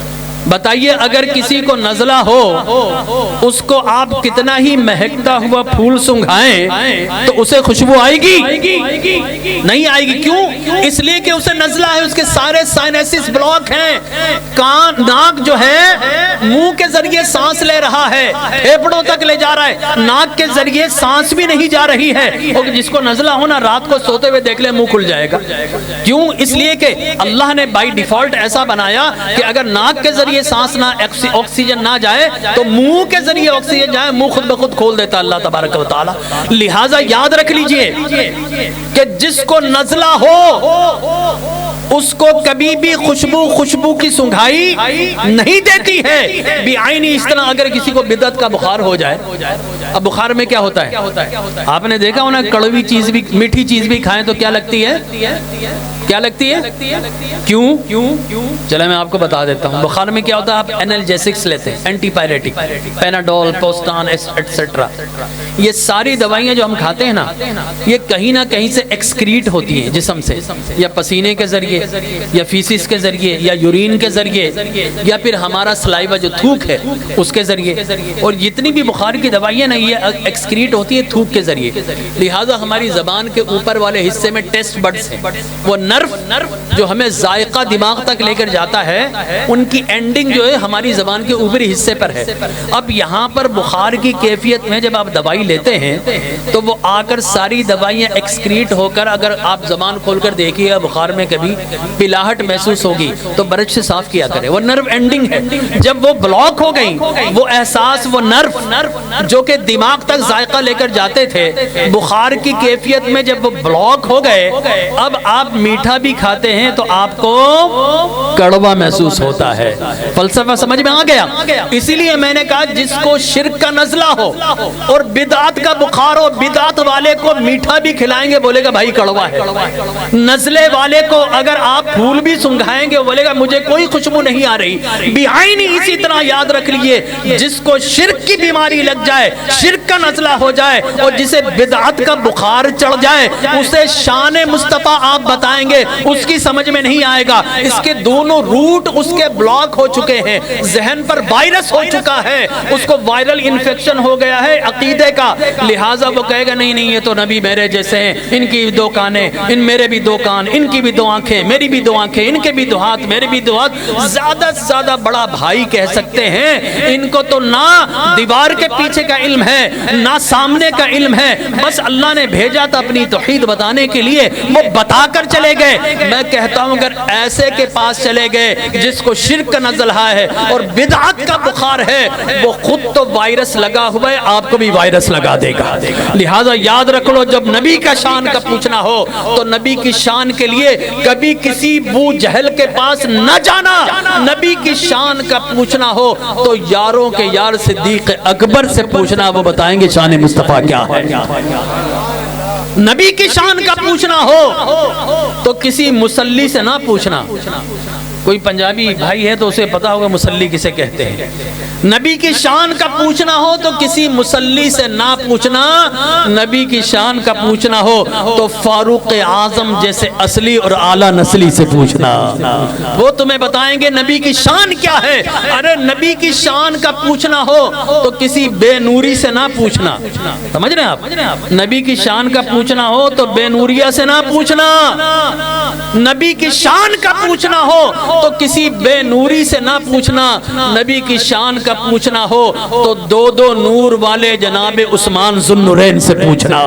بتائیے اگر کسی کو نزلہ ہو، اس کو آپ کتنا ہی مہکتا ہوا پھول سنگھائیں تو اسے خوشبو آئے گی؟ نہیں آئے گی۔ کیوں؟ اس لیے کہ اسے نزلہ ہے، اس کے سارے سائنسز بلاک ہیں۔ کان، ناک جو ہے منہ کے ذریعے سانس لے رہا ہے، پھیپھڑوں تک لے جا رہا ہے، ناک کے ذریعے سانس بھی نہیں جا رہی ہے۔ اور جس کو نزلہ ہونا رات کو سوتے ہوئے دیکھ لے منہ کھل جائے گا۔ کیوں؟ اس لیے کہ اللہ نے بائی ڈیفالٹ ایسا بنایا کہ اگر ناک کے ذریعے سانس نہ، آکسیجن نہ جائے تو منہ کے ذریعے آکسیجن جائے، منہ خود بخود کھول دیتا اللہ تبارک و تعالی۔ لہٰذا یاد رکھ لیجئے کہ جس کو نزلہ ہو اس کو کبھی بھی خوشبو کی سنگھائی نہیں دیتی ہے۔ بعینی اس طرح اگر کسی کو بدعت کا بخار ہو جائے، اب بخار میں کیا ہوتا ہے؟ آپ نے دیکھا ہونا، کڑوی چیز بھی، میٹھی چیز بھی کھائیں تو کیا لگتی ہے؟ کیا لگتی ہے؟ کیوں؟ چلے میں آپ کو بتا دیتا ہوں۔ بخار میں کیا ہوتا ہے؟ آپ انالجیسکس لیتے ہیں، اینٹی پائریٹک، پیناڈول، پوسٹان ایٹسیٹرا۔ یہ ساری دوائیاں جو ہم کھاتے ہیں نا، یہ کہیں نہ کہیں سے ایکسکریٹ ہوتی ہیں جسم سے، یا پسینے کے ذریعے، یا فیسس کے ذریعے، یا یورین کے ذریعے، یا پھر ہمارا سلائیوا جو تھوک ہے اس کے ذریعے۔ اور جتنی بھی بخار کی دوائیاں نا، یہ ایکسکریٹ ہوتی ہے تھوک کے ذریعے۔ لہٰذا ہماری زبان کے اوپر والے حصے میں ٹیسٹ بڈز ہیں، وہ نرو جو ہمیں ذائقہ دماغ تک لے کر جاتا ہے، ان کی اینڈنگ جو ہے ہماری زبان کے اوپری حصے پر ہے۔ اب یہاں پر بخار کی کیفیت میں جب آپ دوائی لیتے ہیں تو وہ آ کر ساری دوائیاں ایکسکریٹ ہو کر، اگر آپ زبان کھول کر دیکھیے بخار میں کبھی پلاہٹ محسوس ہوگی تو برش سے صاف کیا کرے، وہ نرو اینڈنگ ہے۔ جب وہ بلاک ہو گئی، وہ احساس، وہ نرو جو کہ دماغ تک ذائقہ لے کر جاتے تھے، بخار کی کیفیت میں جب وہ بلاک ہو گئے، اب آپ میٹھا بھی کھاتے ہیں تو آپ کو کڑوا محسوس ہوتا ہے۔ فلسفہ سمجھ میں آ گیا؟ اسی لیے میں نے کہا جس کو شرک کا نزلہ ہو اور بدعت کا بخار ہو، بدعت والے کو میٹھا بھی کھلائیں گے بولے گا بھائی کڑوا ہے۔ نزلے والے کو اگر آپ پھول بھی سنگھائیں گے بولے گا مجھے کوئی خوشبو نہیں آ رہی۔ بعینی اسی طرح یاد رکھ لیجئے، جس کو شرک کی بیماری لگ جائے، شرک کا نزلہ ہو جائے اور جسے بدعت کا بخار چڑھ جائے، اسے شان مصطفیٰ آپ بتائیں گے اس کی سمجھ میں نہیں آئے گا۔ اس کے دونوں روٹ اس کے بلاک ہو چکے ہیں، ذہن پر وائرس ہو چکا ہے، اس کو وائرل انفیکشن ہو گیا ہے عقیدے کا۔ لہٰذا وہ کہے گا نہیں یہ تو نبی میرے جیسے ہیں، ان کی دو کانیں، ان میرے بھی دو کان، ان کی بھی دو آنکھیں، میری بھی دو آنکھیں، ان کے بھی دو ہاتھ، میرے بھی دو ہاتھ، زیادہ سے زیادہ بڑا بھائی کہہ سکتے ہیں۔ ان کو تو نہ دیوار کے پیچھے کا علم ہے، نہ سامنے کا علم ہے، بس اللہ نے بھیجا تھا اپنی توحید بتانے کے لیے، وہ بتا کر چلے گئے۔ میں کہتا ہوں اگر ایسے کے پاس چلے گئے جس کو شرک کا نزلہ ہے اور بدعت کا بخار ہے، وہ خود تو وائرس لگا ہوا ہے، آپ کو بھی وائرس لگا دے گا۔ لہٰذا یاد رکھ لو، جب نبی کا شان کا پوچھنا ہو تو نبی کی شان کے لیے کبھی کسی ابو جہل کے پاس نہ جانا۔ نبی کی شان کا پوچھنا ہو تو یاروں کے یار صدیق اکبر سے پوچھنا، وہ بتائیں گے شان مصطفیٰ کیا ہے۔ نبی کی شان کا پوچھنا ہو تو کسی مسلی سے نہ پوچھنا۔ کوئی پنجابی بھائی ہے تو اسے پتا ہوگا مسلی کسے کہتے ہیں۔ نبی کی شان کا پوچھنا ہو تو کسی مسلی سے نہ پوچھنا۔ نبی کی شان کا پوچھنا ہو تو فاروق اعظم جیسے اصلی اور اعلیٰ نسلی سے پوچھنا، وہ تمہیں بتائیں گے نبی کی شان کیا ہے۔ ارے نبی کی شان کا پوچھنا ہو تو کسی بے نوری سے نہ پوچھنا۔ سمجھ رہے ہیں آپ؟ نبی کی شان کا پوچھنا ہو تو بے نوریہ سے نہ پوچھنا۔ نبی کی شان کا پوچھنا ہو تو کسی بے نوری سے نہ پوچھنا۔ نبی کی شان کا پوچھنا ہو تو دو نور والے جناب عثمان ذو النورین سے پوچھنا،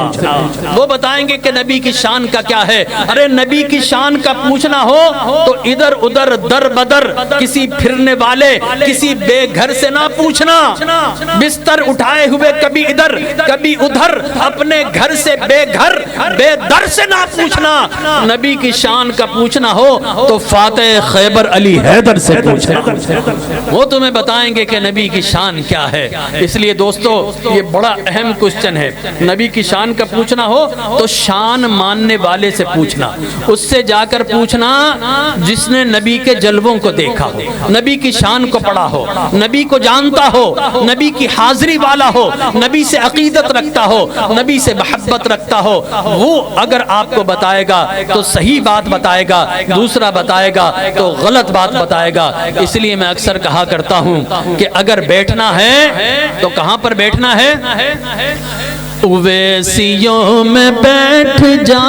وہ بتائیں گے کہ نبی کی شان کا کیا ہے۔ ارے نبی کی شان کا پوچھنا ہو تو ادھر ادھر در بدر کسی پھرنے والے، کسی بے گھر سے نہ پوچھنا۔ بستر اٹھائے ہوئے کبھی ادھر کبھی ادھر، اپنے گھر سے بے گھر بے در سے نہ پوچھنا۔ نبی کی شان کا پوچھنا ہو تو فاتح خیبر خیبر علی حیدر سے پوچھنا، وہ تمہیں بتائیں گے کہ نبی کی شان کیا ہے۔ اس لیے دوستو یہ بڑا اہم کوسچن ہے، نبی کی شان کا پوچھنا ہو تو شان ماننے والے سے پوچھنا، اس سے جا کر پوچھنا جس نے نبی کے جلووں کو دیکھا ہو، نبی کی شان کو پڑھا ہو، نبی کو جانتا ہو، نبی کی حاضری والا ہو، نبی سے عقیدت رکھتا ہو، نبی سے محبت رکھتا ہو، وہ اگر آپ کو بتائے گا تو صحیح بات بتائے گا، دوسرا بتائے گا تو غلط بات بتائے گا۔ اس لیے میں اکثر کہا کرتا ہوں کہ اگر بیٹھنا ہے تو کہاں پر بیٹھنا ہے؟ اویسیوں میں بیٹھ جا،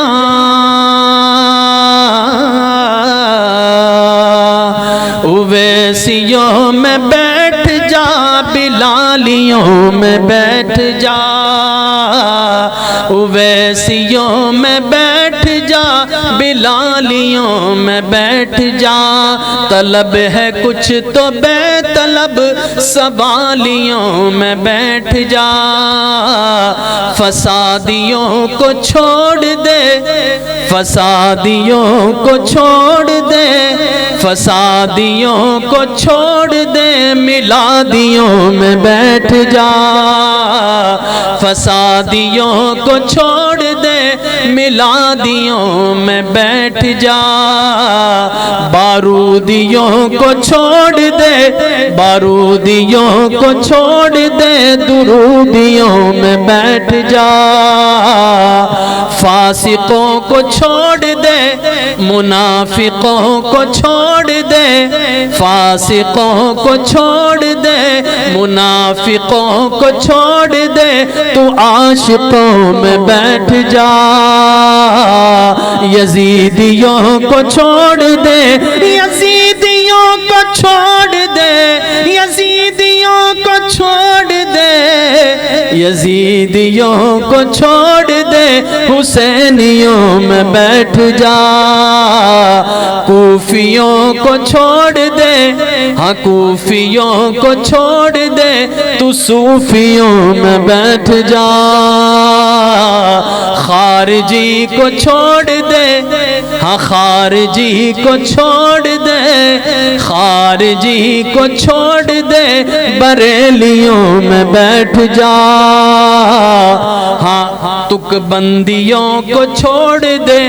اویسیوں میں بیٹھ جا، بلالیوں میں بیٹھ جا، اویسیوں میں بیٹھ جا، بلالیوں میں بیٹھ جا، طلب ہے کچھ تو بے طلب سوالیوں میں بیٹھ جا، فسادیوں کو چھوڑ دے، فسادیوں کو چھوڑ دے، فسادیوں کو چھوڑ دے، میلادیوں میں بیٹھ جا، فسادیوں کو چھوڑ دے، میلادیوں میں بیٹھ جا، بارودیوں کو چھوڑ دے، بارودیوں کو چھوڑ دے، درودیوں میں بیٹھ جا، فاسقوں کو چھوڑ دے، منافقوں کو چھوڑ دے، فاسقوں کو چھوڑ دے، منافقوں کو چھوڑ دے، تو عاشقوں میں بیٹھ جا، یزیدیوں کو چھوڑ دے، یزیدیوں کو چھوڑ دے، یزیدیوں کو چھوڑ دے، یزیدیوں کو چھوڑ دے، حسینیوں میں بیٹھ جا، کوفیوں کو چھوڑ دے، ہاں کوفیوں کو چھوڑ دے، تو صوفیوں میں بیٹھ جا، خارجی کو چھوڑ دے، ہاں خارجی کو چھوڑ دے، خارجی کو چھوڑ دے، بریلیوں میں بیٹھ جا، ہاں تک بندیوں کو چھوڑ دے،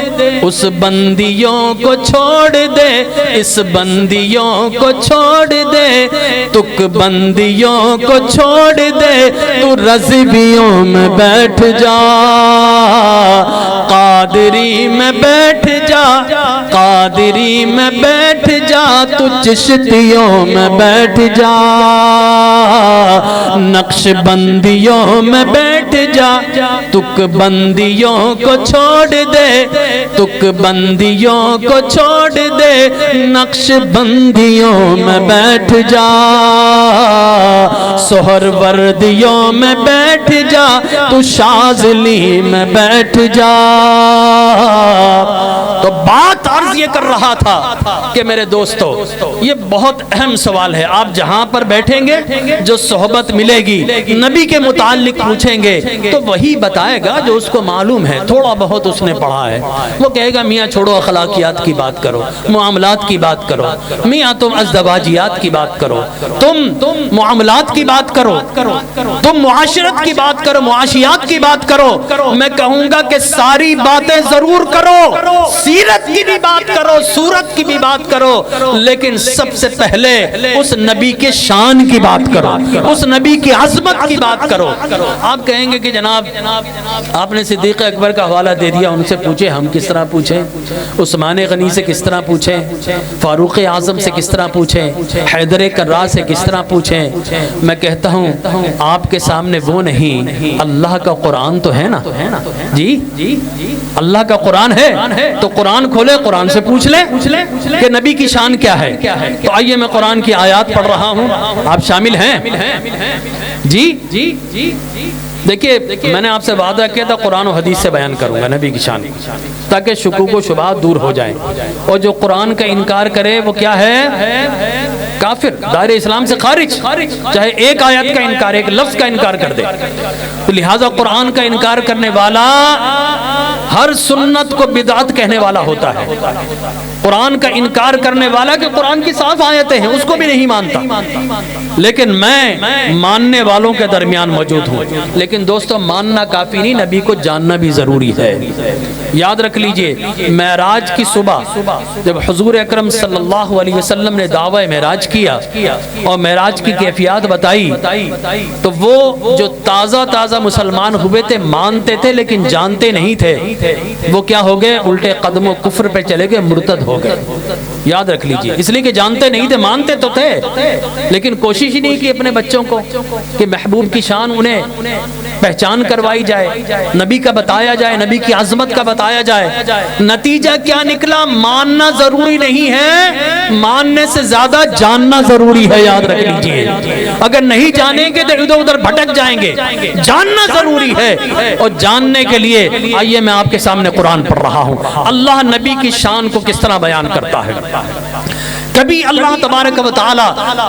اس بندیوں کو چھوڑ دے، اس بندیوں کو چھوڑ دے، تک بندیوں کو چھوڑ دے، تو رضویوں میں بیٹھ جا، قادری میں بیٹھ جا، قادری میں بیٹھ جا، تو چشتیوں میں بیٹھ جا، نقش بندیوں میں بیٹھ جا، تک بندیوں کو چھوڑ دے، تک بندیوں کو چھوڑ دے، نقش بندیوں میں بیٹھ جا، سہر وردیوں میں بیٹھ جا، تو شاذلی میں بیٹھ جا۔ تو بات عرض یہ کر رہا تھا کہ میرے دوستو یہ بہت اہم سوال ہے، آپ جہاں پر بیٹھیں گے جو صحبت ملے گی نبی کے متعلق پوچھیں گے تو وہی بتائے گا جو اس کو معلوم ہے، تھوڑا بہت اس نے پڑھا ہے، وہ کہے گا میاں چھوڑو اخلاقیات کی بات کرو، معاملات کی بات کرو، میاں تم ازدواجیات کی بات کرو، تم معاملات کی بات کرو، تم معاشرت کی بات کرو، معاشیات کی بات کرو، میں کہوں گا کہ ساری باتیں ضرور کرو، سیرت کی بھی بات کرو، صورت کی بھی بات کرو، لیکن سب سے پہلے اس نبی کے شان کی بات کرو، اس نبی کی عظمت کی بات کرو۔ آپ کہیں گے کہ جناب آپ نے صدیق اکبر کا حوالہ دے دیا، ان سے پوچھے، ہم کس طرح پوچھیں؟ عثمان غنی سے کس طرح پوچھیں؟ فاروق اعظم سے کس طرح پوچھیں؟ حیدر کرار سے کس طرح پوچھیں؟ میں کہتا ہوں آپ کے سامنے وہ نہیں، اللہ کا قرآن تو ہے نا، جی اللہ کا قرآن ہے تو قرآن کھولے، قرآن سے پوچھ لیں کہ نبی کی شان کیا ہے۔ تو آئیے میں قرآن کی آیات پڑھ رہا ہوں، آپ شامل ہیں؟ جی دیکھیے میں نے آپ سے وعدہ کیا تھا قرآن و حدیث سے بیان کروں گا نبی کی شان تاکہ شکوک و شبہات دور ہو جائیں، اور جو قرآن کا انکار کرے وہ کیا ہے؟ کافر، دائرے اسلام سے خارج، چاہے ایک آیت کا انکار، ایک لفظ کا انکار کر دے۔ تو لہٰذا قرآن کا انکار کرنے والا ہر سنت کو بدعت کہنے والا ہوتا ہے۔ قرآن کا انکار کرنے والا کہ قرآن کی صاف آیتیں ہیں اس کو بھی نہیں مانتا، لیکن میں ماننے والوں کے درمیان موجود ہوں۔ لیکن دوستو ماننا کافی نہیں، نبی کو جاننا بھی ضروری ہے۔ یاد رکھ لیجئے معراج کی صبح جب حضور اکرم صلی اللہ علیہ وسلم نے دعوی معراج کیا اور معراج کی کیفیات بتائی، تو وہ جو تازہ مسلمان ہوئے تھے مانتے تھے لیکن جانتے نہیں تھے، وہ کیا ہو گئے؟ الٹے قدم و کفر پہ چلے گئے، مرتد ہو گئے۔ یاد رکھ لیجئے، اس لیے کہ جانتے نہیں تھے، مانتے تو تھے لیکن کوشش ہی نہیں کی اپنے بچوں کو کہ محبوب کی شان انہیں پہچان کروائی جائے، نبی کا بتایا جائے، نبی کی عظمت کا بتایا جائے۔ نتیجہ کیا نکلا؟ ماننا ضروری نہیں ہے، ماننے سے زیادہ جاننا ضروری ہے۔ یاد رکھ لیجئے، اگر نہیں جانیں گے تو ادھر ادھر بھٹک جائیں گے، جاننا ضروری ہے۔ اور جاننے کے لیے آئیے میں آپ کے سامنے قرآن پڑھ رہا ہوں، اللہ نبی کی شان کو کس طرح بیان کرتا ہے۔ کبھی اللہ تبارک و تعالی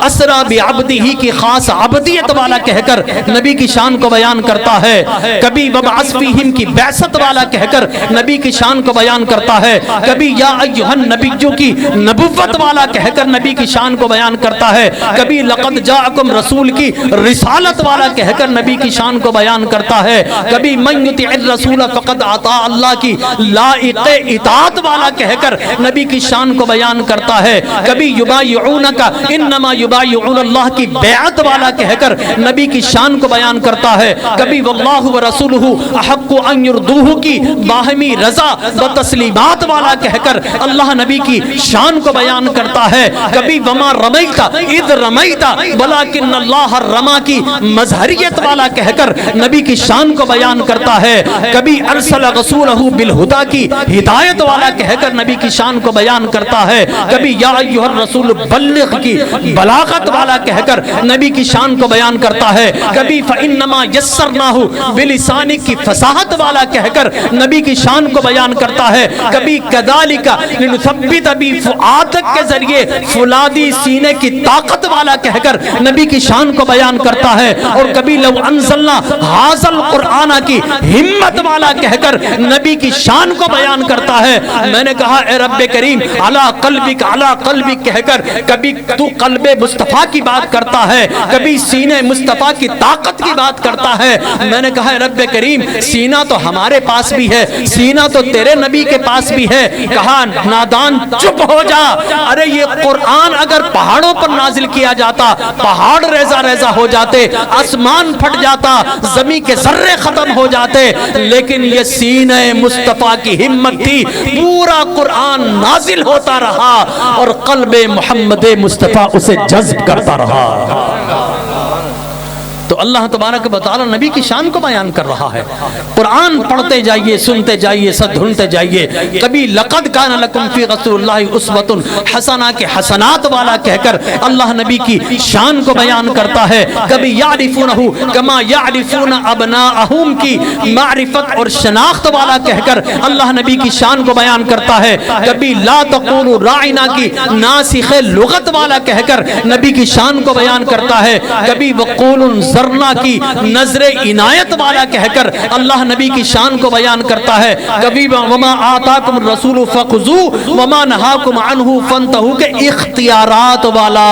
اسرا بعبدہ کی خاص عبدیت والا کہہ کر نبی کی شان کو بیان کرتا ہے، کبھی وبعث فیہم کی بعثت والا کہہ کر نبی کی شان کو بیان کرتا ہے، کبھی یا ایھا النبی کی نبوت والا کہہ کر نبی کی شان کو بیان کرتا ہے، کبھی لقد جاءکم رسول کی رسالت والا کہہ کر نبی کی شان کو بیان کرتا ہے، کبھی من یطع الرسول فقد اطاع اللہ کی لائق اطاعت والا کہہ کر نبی کی شان کو بیان کرتا ہے، کبھی یبایعونک انما یبایعون اللہ کی بیعت والا کہہ کر نبی کی شان کو بیان کرتا ہے، کبھی واللہ ورسولہ احق ان یرضوہ کی باہمی رضا و تسلیمات والا کہہ کر اللہ نبی کی شان کو بیان کرتا ہے، کبھی وما رمیت اذ رمیت ولکن اللہ رما کی مظہریت والا کہہ کر نبی کی شان کو بیان کرتا ہے، کبھی ارسل رسولہ بالہدی کی ہدایت والا کہہ کر نبی کی شان کو بیان کرتا ہے، کبھی یا ایھا الرسول بلغ کی بلاغت والا کہہ کر نبی کی شان کو بیان کرتا ہے، کبھی فإنما یسرناہ بلسانک کی فصاحت والا کہہ کر نبی کی شان کو بیان کرتا ہے، کبھی کذالک لنثبت بفؤادک کے ذریعے فولادی سینے کی طاقت والا کہہ کر نبی کی شان کو بیان کرتا ہے، اور کبھی لو انزلنا ھذا القرآن کی ہمت والا کہہ کر نبی کی شان کو بیان کرتا ہے۔ میں نے کہا اے رب کریم علی قلبک علی قلبک کہہ کر کبھی تو قلب مصطفیٰ کی بات کرتا ہے، کبھی سینے مصطفیٰ کی طاقت کی بات کرتا ہے۔ میں نے کہا رب کریم سینہ تو ہمارے پاس بھی ہے، سینہ تو تیرے نبی کے پاس بھی ہے۔ کہا نادان چپ ہو جا، ارے یہ قرآن اگر پہاڑوں پر نازل کیا جاتا پہاڑ ریزہ ریزہ ہو جاتے، آسمان پھٹ جاتا، زمین کے ذرے ختم ہو جاتے، لیکن یہ سینہ مصطفیٰ کی ہمت تھی، پورا قرآن نازل ہوتا رہا اور قلب محمد مصطفیٰ اسے جذب کرتا رہا۔ تو اللہ تبارک و تعالی نبی کی شان کو بیان کر رہا ہے۔ قرآن پڑھتے جائیے، سنتے جائیے، سدھنتے جائیے، کبھی لقد کان لکم فی رسول اللہ اسوۃ حسنہ کے حسنات والا کہہ کر اللہ نبی کی شان کو بیان کرتا ہے، کبھی یعرفونہ کما یعرفون ابناءہم کی معرفت اور شناخت والا کہہ کر اللہ نبی کی شان کو بیان کرتا ہے، کبھی لا تقولوا راعنا کی ناسخ لغت والا کہہ کر نبی کی شان کو بیان کرتا ہے، کبھی وقولوا ذرنا کی نظر عنایت والا کہہ کر اللہ نبی کی شان کو بیان کرتا ہے، کبھی وما آتاکم الرسول فخذوہ وما نہاکم عنہ فانتہوا کے اختیارات والا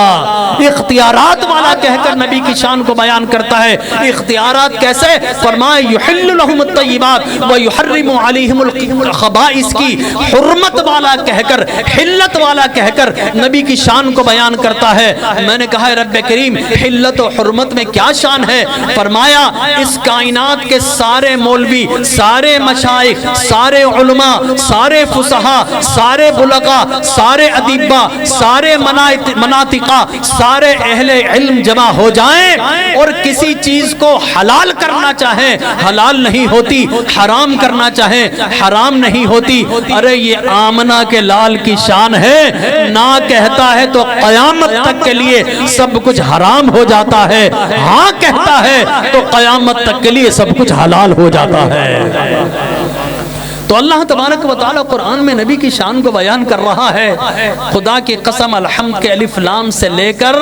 کہہ کر نبی کی شان کو بیان کرتا ہے۔ اختیارات کیسے؟ فرمائے یحل لہم الطیبات ویحرم علیہم الخبائث کی حرمت والا کہہ کر، حلت والا کہہ کر نبی کی شان کو بیان کرتا ہے۔ میں نے کہا رب کریم حلت و حرمت میں کیا شان ہے؟ فرمایا اس کائنات کے سارے مولوی، سارے مشائخ، سارے علماء، سارے فصحاء، سارے بلغاء، سارے ادیبہ، سارے مناطقہ، سارے اہل علم جمع ہو جائیں اور کسی چیز کو حلال کرنا چاہیں حلال نہیں ہوتی، حرام کرنا چاہیں حرام نہیں ہوتی۔ ارے یہ آمنہ کے لال کی شان ہے، نہ کہتا ہے تو قیامت تک کے لیے سب کچھ حرام ہو جاتا ہے، ہاں کہتا ہے تو قیامت تک کے لیے سب کچھ حلال ہو جاتا ہے۔ تو اللہ تبارک و تعالی قرآن میں نبی کی شان کو بیان کر رہا ہے. خدا کی قسم الحمد کے الف لام سے لے کر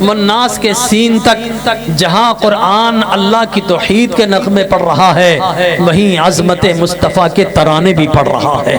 والناس کے سین تک جہاں قرآن اللہ کی توحید کے نغمے پڑھ رہا ہے وہیں عظمت مصطفیٰ کے ترانے بھی پڑھ رہا ہے.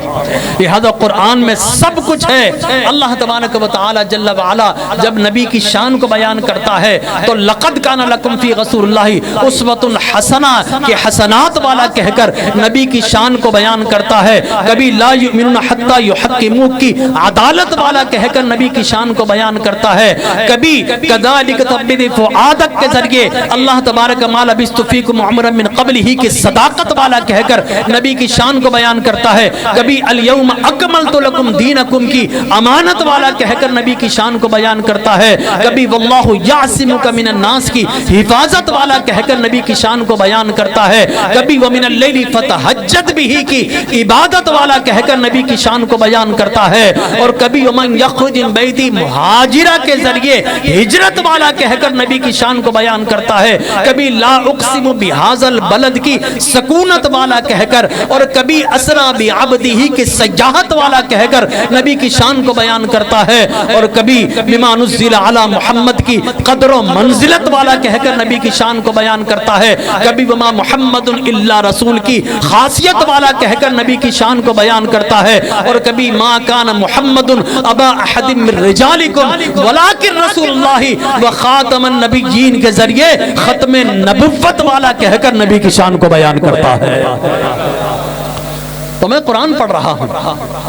لہذا قرآن میں سب کچھ ہے. اللہ تبارک و تعالی جل وعلا جب نبی کی شان کو بیان کرتا ہے تو لقد کان لکم فی رسول اللہ اسوۃ حسنہ کہ حسنات والا کہہ کر نبی کی شان کو بیان کرتا ہے. کبھی لا یؤمنون حتی یحکموک کی عدالت والا کہہ کر نبی کی شان کو بیان کرتا ہے. کبھی کذالک تثبیت فؤادک کے ذریعے اللہ تبارک ما لبثت فیکم عمرا من قبلہ کی صداقت والا کہہ کر نبی کی شان کو بیان کرتا ہے. کبھی الیوم اکملت لکم دینکم کی امانت والا کہہ کر نبی کی شان کو بیان کرتا ہے. کبھی واللہ یعصمک من الناس کی حفاظت والا کہہ کر نبی کی شان کو بیان کرتا ہے. کبھی ومن اللیل فتہجد بہ کی عبادت والا کہہ کر نبی کی شان کو بیان کرتا ہے. اور کبھی ومن یخرج من بیتی مہاجرہ کے ذریعے ہجرت والا کہہ کر نبی کی شان کو بیان کرتا ہے. کبھی لا اقسم بہذا البلد کی سکونت والا کہہ کر اور کبھی اسرا بعبدہ کی سیاحت والا کہہ کر نبی کی شان کو بیان کرتا ہے. اور کبھی بما نزل علی محمد کی قدر و منزلت والا کہہ کر نبی کی شان کو بیان کرتا ہے. کبھی وما محمد الا رسول کی خاصیت والا کہہ کر نبی کی شان کو بیان کرتا ہے. اور کبھی ما کان محمد ابا احد من رجالکم ولکن رسول اللہ و خاتم النبیین کے ذریعے ختم نبوت والا کہہ کر نبی کی شان کو بیان کرتا ہے. تو میں قرآن پڑھ رہا ہوں,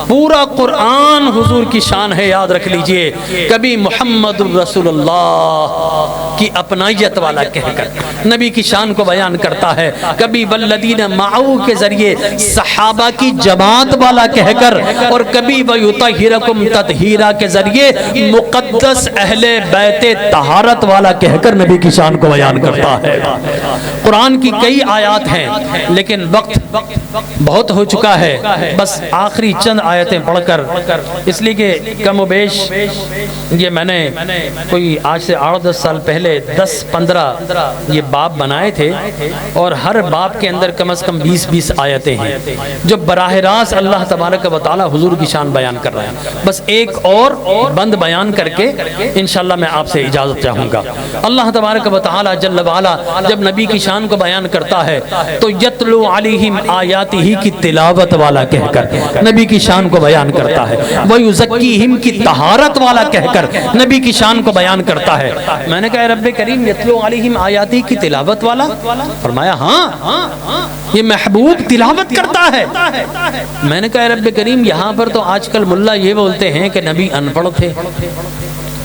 پورا قرآن حضور کی شان ہے, یاد رکھ لیجئے. کبھی محمد رسول اللہ کی اپنائیت والا کہہ کر نبی کی شان کو بیان کرتا ہے. کبھی والذین معہو کے ذریعے صحابہ کی جماعت والا کہہ کر اور کبھی ویطہرکم تطہیرا کے ذریعے مقدس اہل بیت طہارت والا کہہ کر نبی کی شان کو بیان کرتا ہے. قرآن کی کئی آیات ہیں لیکن وقت بہت ہو چکا ہے. بس آخری چند آیتیں پڑھ کر, اس لیے کہ کم و بیش یہ میں نے کوئی آج سے 8-10 سال پہلے 10-15 یہ باب بنائے تھے اور ہر باب کے اندر کم از کم 20-20 آیتیں ہیں جو براہ راست اللہ تبارک و تعالی حضور کی شان بیان کر رہے ہیں. بس ایک اور بند بیان کر کے انشاءاللہ میں آپ سے اجازت چاہوں گا. اللہ تبارک و تعالی جل وعلا جب نبی کی شان کو بیان کرتا ہے تو یتلو علیہم آیاتہ کی تلاوت والا کہہ کر نبی کی شان کو بیان کرتا ہے. وَيُزَكِّيهِمْ کی طہارت والا کہہ کر نبی کی شان کو بیان کرتا ہے. میں نے کہا رب کریم یتلو علیہم آیاتی کی تلاوت والا, فرمایا ہاں یہ محبوب تلاوت کرتا ہے. میں نے کہا رب کریم یہاں پر تو آج کل ملا یہ بولتے ہیں کہ نبی ان پڑھ تھے,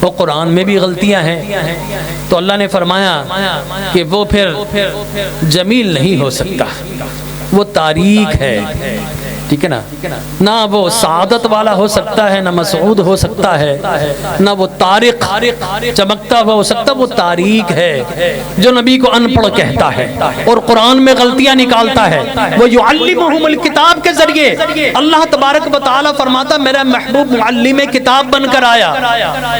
وہ قرآن میں بھی غلطیاں ہیں. تو اللہ نے فرمایا کہ وہ پھر جمیل نہیں ہو سکتا, وہ تاریخ ہے. ٹھیک ہے نا, نہ وہ سعادت والا ہو سکتا ہے, نہ مسعود ہو سکتا ہے, نہ وہ طارق چمکتا ہوا ہو سکتا, وہ تاریخ ہے جو نبی کو ان پڑھ کہتا ہے اور قرآن میں غلطیاں نکالتا ہے. وہ یعلمہم الکتاب کے ذریعے اللہ تبارک و تعالی فرماتا میرا محبوب معلم کتاب بن کر آیا.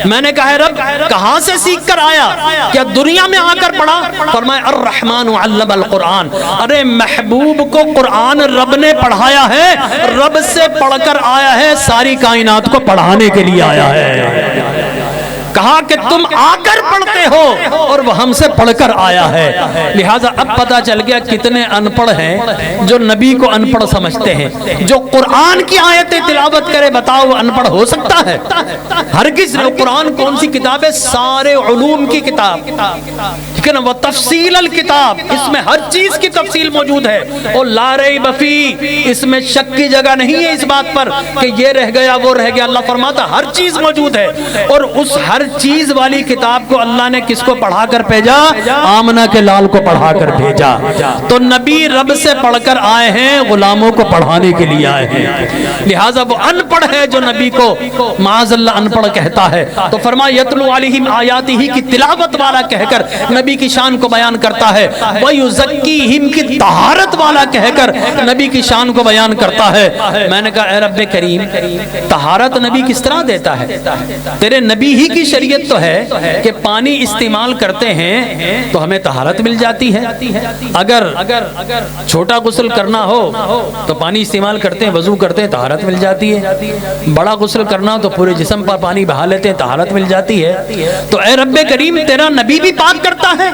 میں نے کہا رب کہاں سے سیکھ کر آیا, کیا دنیا میں آ کر پڑھا؟ فرمایا الرحمن علم القرآن. ارے محبوب کو قرآن رب نے پڑھایا ہے, رب سے پڑھ کر آیا ہے, ساری کائنات کو پڑھانے کے لیے آیا ہے. کہا کہ تم آ کر پڑھتے ہو اور وہ ہم سے پڑھ کر آیا ہے. لہٰذا اب پتا چل گیا کتنے ان پڑھ ہیں جو نبی کو ان پڑھ سمجھتے ہیں. جو قرآن کی آیتیں تلاوت کرے بتاؤ وہ ان پڑھ ہو سکتا ہے؟ ہرگز نہیں. قرآن کون سی کتاب ہے؟ سارے علوم کی کتاب, ٹھیک ہے نا. وہ تفصیل الکتاب, اس میں ہر چیز کی تفصیل موجود ہے. اور لا ریب فیہ, اس میں شک کی جگہ نہیں ہے اس بات پر کہ یہ رہ گیا وہ رہ گیا. اللہ فرماتا ہر چیز موجود ہے. اور اس ہر چیز والی کتاب کو اللہ نے کس کو پڑھا کر بھیجا؟ آمنہ کے لال کو پڑھا کر بھیجا. تو نبی رب سے پڑھ کر آئے ہیں, غلاموں کو پڑھانے کے لیے آئے ہیں. لہٰذا وہ ان پڑھ ہے جو نبی کو معاذ اللہ ان پڑھ کہتا ہے. تو فرمایا یتلو علیہم آیاتہ کی تلاوت والا کہہ کر نبی کی شان کو بیان کرتا ہے. وَيُزَكِّيهِمْ کی طہارت والا کہہ کر نبی کی شان کو بیان کرتا ہے. میں نے کہا اے رب کریم طہارت نبی کس طرح دیتا ہے؟ تیرے نبی ہی کی شریعت تو ہے کہ پانی استعمال کرتے ہیں تو ہمیں طہارت مل جاتی ہے. اگر چھوٹا غسل کرنا ہو تو پانی استعمال کرتے ہیں, وضو کرتے ہیں, طہارت مل جاتی ہے. بڑا غسل کرنا ہو تو پورے جسم پر پانی بہا لیتے ہیں, طہارت مل جاتی ہے. تو اے رب کریم تیرا نبی بھی پاک کرتا ہے,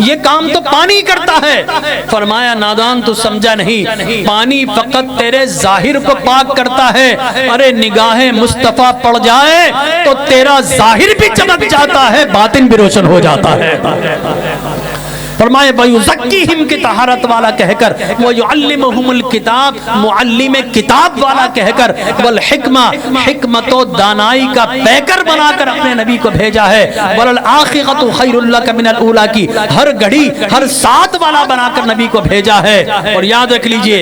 یہ کام تو پانی کرتا ہے. فرمایا نادان تو سمجھا نہیں, پانی فقط تیرے ظاہر کو پاک کرتا ہے. ارے نگاہ مصطفیٰ پڑ جائے تو تیرا ظاہر بھی چمک جاتا ہے, باطن بھی روشن ہو جاتا ہے. فرمائے وَيُزَكِّهِمْ کی طہارت والا کہہ کر, وَيُعَلِّمُهُمُ الْكِتَاب معلم کتاب والا کہہ کر, وَالْحِکْمَةِ حکمت و دانائی کا پیکر بنا کر اپنے نبی کو بھیجا ہے. وَلَلْآخِرَةُ خَيْرٌ لَكَ مِنَ الْأُولَى کی ہر گھڑی ہر ساتھ والا بنا کر نبی کو بھیجا ہے. اور یاد رکھ لیجئے,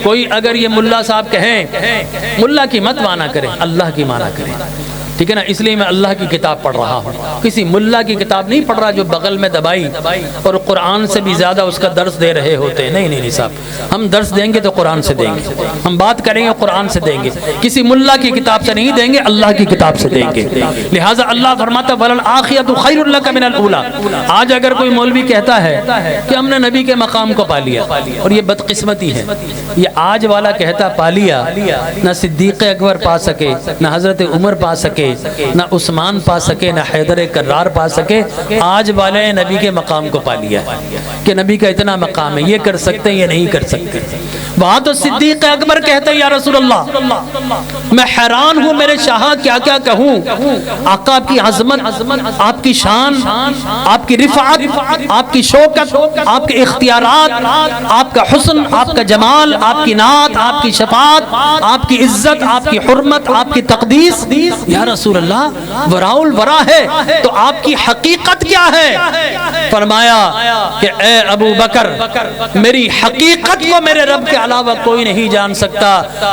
کوئی اگر یہ ملا صاحب کہیں, ملا کی مت مانا کریں, اللہ کی مانا کریں, ٹھیک ہے نا. اس لیے میں اللہ کی کتاب پڑھ رہا ہوں, کسی ملا کی کتاب نہیں پڑھ رہا جو بغل میں دبائی اور قرآن سے بھی زیادہ اس کا درس دے رہے ہوتے ہیں. نہیں صاحب, ہم درس دیں گے تو قرآن سے دیں گے, ہم بات کریں گے قرآن سے دیں گے, کسی ملا کی کتاب سے نہیں دیں گے, اللہ کی کتاب سے دیں گے. لہٰذا اللہ فرماتا وَلَلْآخِرَةُ خَيْرٌ لَكَ مِنَ الْأُولَى. آج اگر کوئی مولوی کہتا ہے کہ ہم نے نبی کے مقام کو پا لیا, اور یہ بدقسمتی ہے, یہ آج والا کہتا پا لیا, نہ صدیق اکبر پا سکے, نہ حضرت عمر پا سکے, نہ عثمان پا سکے, نہ حیدر کرار پا سکے. آج والے نبی کے مقام کو پا لیا کہ نبی کا اتنا مقام ہے, یہ کر سکتے ہیں, یہ نہیں کر سکتے. وہاں تو صدیق اکبر کہتے ہیں یا رسول اللہ میں حیران ہوں میرے شاہ کیا کیا کہوں. آقا آپ کی عظمت, آپ کی شان, آپ کی رفعت, آپ کی شوکت, آپ کے اختیارات, آپ کا حسن, آپ کا جمال, آپ کی نعت, آپ کی شفاعت, آپ کی عزت, آپ کی حرمت, آپ کی تقدیس. یا رسول اللہ وراء الورا ہے تو آپ کی حقیقت کیا ہے؟ فرمایا کہ اے ابو بکر میری حقیقت کو میرے رب کے علاوہ کوئی نہیں جان سکتا,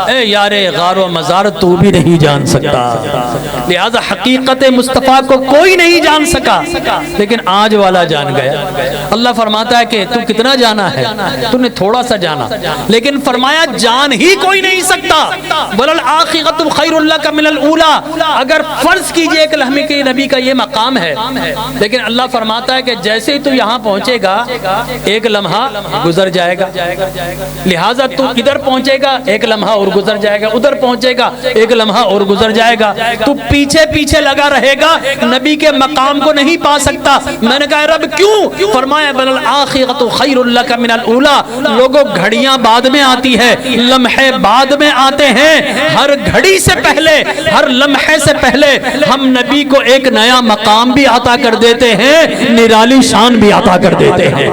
اے یار غار و مزار تو بھی نہیں جان سکتا. لہذا حقیقت مصطفیٰ کو کوئی نہیں جان سکا, لیکن آج والا جان گیا. اللہ فرماتا ہے کہ تو کتنا جانا ہے, تو نے تھوڑا سا جانا, لیکن فرمایا جان ہی کوئی نہیں سکتا. وَلَلْآخِرَةُ خَيْرٌ لَكَ مِنَ الْأُولَى. اگر فرض کیجئے ایک لمحے کے نبی کا یہ مقام ہے, لیکن اللہ فرماتا ہے کہ جیسے ہی تو یہاں پہنچے گا ایک لمحہ گزر جائے گا, لہٰذا تو ادھر پہنچے گا ایک لمحہ اور گزر جائے گا, ادھر پہنچے گا ایک لمحہ اور گزر جائے گا, تو پیچھے پیچھے لگا رہے گا, نبی کے مقام کو نہیں پا سکتا. میں نے کہا رب کیوں؟ فرمایا وَلَلْآخِرَةُ خَيْرٌ لَكَ مِنَ الْأُولَى. لوگوں گھڑیاں بعد میں آتی ہے, لمحے بعد میں آتے ہیں, ہر گھڑی سے پہلے, ہر لمحے سے پہلے ہم نبی کو ایک نیا مقام بھی عطا کر دیتے ہیں, نرالی شان بھی عطا کر دیتے ہیں.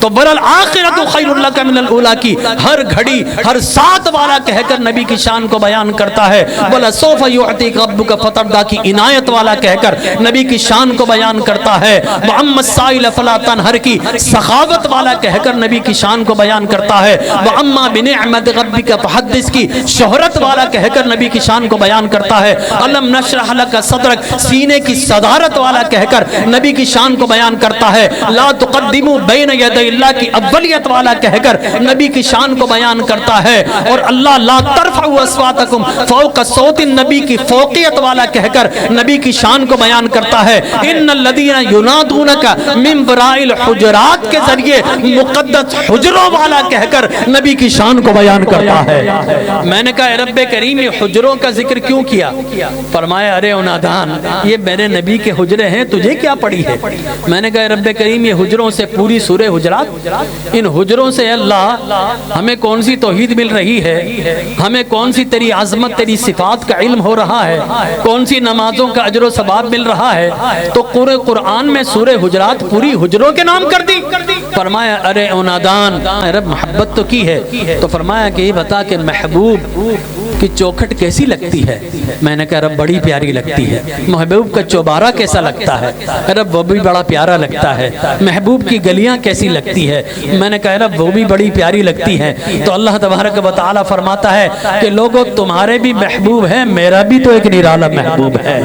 تو وَلَلْآخِرَةُ خَيْرٌ لَكَ مِنَ الْأُولَى کی ہر گھڑی ہر ساتھ والا کہہ کر نبی کی شان کو بیان کرتا ہے. وَلَسَوْفَ يُعْطِيكَ رَبُّكَ فَتَرْضَىٰ کی عنایت والا کہہ کر نبی کی شان کو بیان کرتا ہے. وَأَمَّا السَّائِلَ فَلَا تَنْهَرْ کی سخاوت والا کہہ کر نبی کی شان کو بیان کرتا ہے. وَأَمَّا بِنِعْمَتِ رَبِّكَ فَحَدِّثْ کی شہرت والا کہہ کر نبی کی شان کو بیان کرتا ہے. أَلَمْ نَشْرَحْ لَكَ صَدْرَكَ سینے کی صدارت والا کہہ کر نبی کی شان کو بیان کرتا ہے. لَا تُقَدِّمُوا بَيْنَ يَدَيْ اللہ کی اولیت والا کہہ کر نبی کی شان کو بیان کرتا ہے. اور اللہ لا ترفعوا اصواتکم فوق صوت النبی کی فوقیت والا کہہ کر نبی کی شان کو بیان کرتا ہے. ان الذین ینادونک من وراء الحجرات کے ذریعے مقدس حجروں والا کہہ کر نبی کی شان کو بیان کرتا ہے. میں نے کہا رب کریم یہ حجروں کا ذکر کیوں کیا؟ فرمایا ارے نادان یہ میرے نبی کے حجرے ہیں, تجھے کیا پڑی ہے؟ میں نے کہا رب کریم یہ حجروں سے پوری سورہ حجرات, ان حجروں سے اللہ ہمیں کون سی توحید مل رہی ہے, ہمیں کون سی تیری عظمت تیری صفات کا علم ہو رہا ہے, کون سی نمازوں کا اجر و ثواب مل رہا ہے. تو پورے قرآن میں سورہ حجرات پوری حجروں کے نام کر دی. فرمایا ارے نادان رب محبت تو کی ہے, تو فرمایا کہ یہ بتا کہ محبوب کی چوکھٹ کیسی لگتی ہے؟ میں نے کہا رب بڑی پیاری لگتی ہے. محبوب کا چوبارہ کیسا لگتا ہے؟ رب وہ بھی بڑا پیارا لگتا ہے. محبوب کی گلیاں کیسی لگتی لگتی ہے؟ میں نے کہا رب وہ بھی بڑی پیاری لگتی ہے۔ تو اللہ تبارک و تعالی فرماتا ہے کہ لوگوں تمہارے بھی محبوب ہیں، میرا بھی تو ایک نرالا محبوب ہے،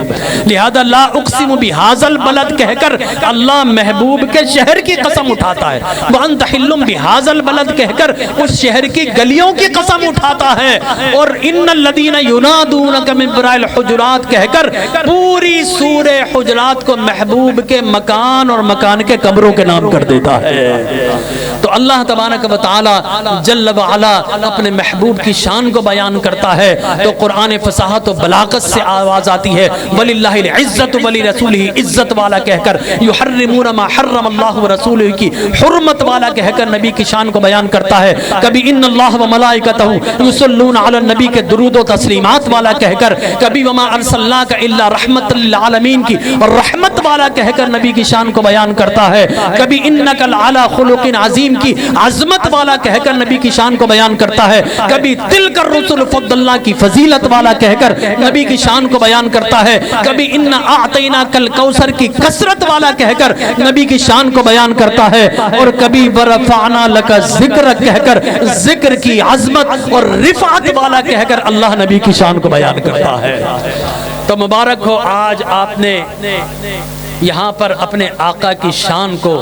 لہذا لا اقسم بہذا البلد کہہ کر اللہ محبوب کے شہر کی قسم اٹھاتا ہے، وانت حل بہذا البلد کہہ کر اس شہر کی گلیوں کی قسم اٹھاتا ہے، اور ان الذین ینادونک من وراء الحجرات کہہ کر پوری سورہ حجرات کو محبوب کے مکان اور مکان کے قبروں کے نام کر دیتا ہے۔ تو اللہ تبارک و تعالی جل وعلا اپنے محبوب کی شان کو بیان کرتا ہے تو قرآن فصاحت و بلاغت سے آواز آتی ہے، وَلِلَّهِ الْعِزَّةُ وَلِرَسُولِهِ عزت والا کہہ کر، يُحَرِّمُونَ مَا حَرَّمَ اللَّهُ وَرَسُولِهِ کی حرمت والا کہہ کر نبی کی شان کو بیان کرتا ہے، کبھی ان اللہ و ملائکتہ یصلون علی النبی کے درود و تسلیمات والا کہہ کر، کبھی وما ارسلناک الا رحمت للعالمین کی رحمت والا کہہ کر نبی کی شان کو بیان کرتا ہے، کبھی انک لعلی خلق عظیم کی عظمت والا کہہ کر نبی کی شان کو بیان کرتا ہے، کبھی تلک الرسل فضلنا کی فضیلت والا کہہ کر نبی کی شان کو بیان کرتا ہے، کبھی ان اعطیناک الکوثر کی کثرت والا کہہ کر نبی کی شان کو بیان کرتا ہے، اور کبھی ورفعنا لک ذکر کہہ کر ذکر کی عظمت اور رفعت والا کہہ کر اللہ نبی کی شان کو بیان کرتا ہے۔ تو مبارک ہو آج آپ نے یہاں پر اپنے آقا کی شان کو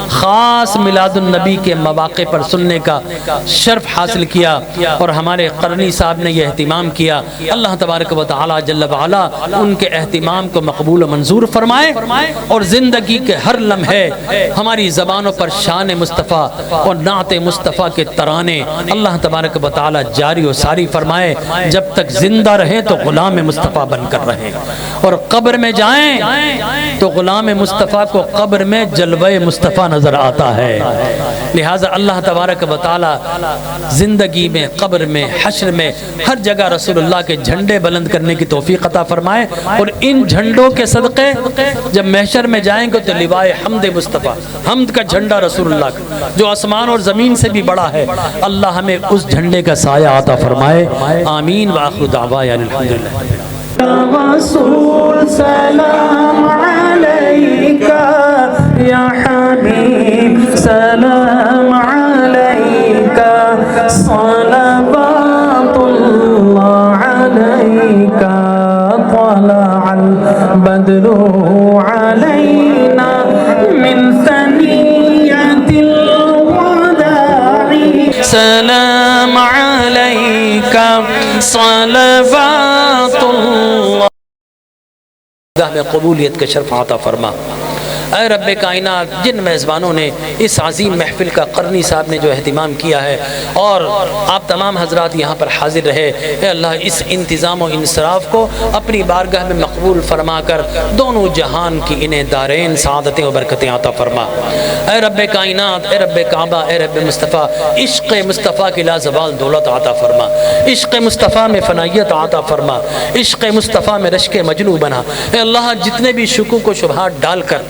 خاص میلاد النبی کے مواقع پر سننے کا شرف حاصل کیا، اور ہمارے قرنی صاحب نے یہ اہتمام کیا۔ اللہ تبارک و تعالی جل وعلا ان کے اہتمام کو مقبول و منظور فرمائے، اور زندگی کے ہر لمحے ہماری زبانوں پر شان مصطفیٰ اور نعت مصطفیٰ کے ترانے اللہ تبارک و تعالی جاری و ساری فرمائے، جب تک زندہ رہیں تو غلام مصطفیٰ بن کر رہیں، اور قبر میں جائیں تو غلام مصطفیٰ کو قبر میں جلوہ مصطفیٰ نظر آتا ہے۔ لہٰذا اللہ تبارک و تعالی زندگی میں، قبر میں، حشر میں ہر جگہ رسول اللہ کے جھنڈے بلند کرنے کی توفیق عطا فرمائے، اور ان جھنڈوں کے صدقے جب محشر میں جائیں گے تو لوائے حمد مصطفیٰ، حمد کا جھنڈا رسول اللہ کا جو آسمان اور زمین سے بھی بڑا ہے، اللہ ہمیں اس جھنڈے کا سایہ عطا فرمائے، آمین۔ وآخر دعوانا الحمدللہ۔ رسول سلام علیکہ یا حبیب سلام علیکہ صلوات اللہ علیکہ طلع البدر علینا من ثنیۃ الوداع سلام علیکہ صلوات اللہ میں قبولیت کا شرف عطا فرما۔ اے رب کائنات، جن میزبانوں نے اس عظیم محفل کا قرنی صاحب نے جو اہتمام کیا ہے، اور آپ تمام حضرات یہاں پر حاضر رہے، اے اللہ اس انتظام و انصراف کو اپنی بارگاہ میں مقبول فرما کر دونوں جہان کی انہیں دارین سعادتیں و برکتیں عطا فرما۔ اے رب کائنات، اے رب کعبہ، اے رب مصطفیٰ، عشق مصطفیٰ کی لازوال دولت عطا فرما، عشق مصطفیٰ میں فنائیت عطا فرما، عشق مصطفیٰ میں رشک مجنو بنا۔ اے اللہ جتنے بھی شکوک و شبہات ڈال کر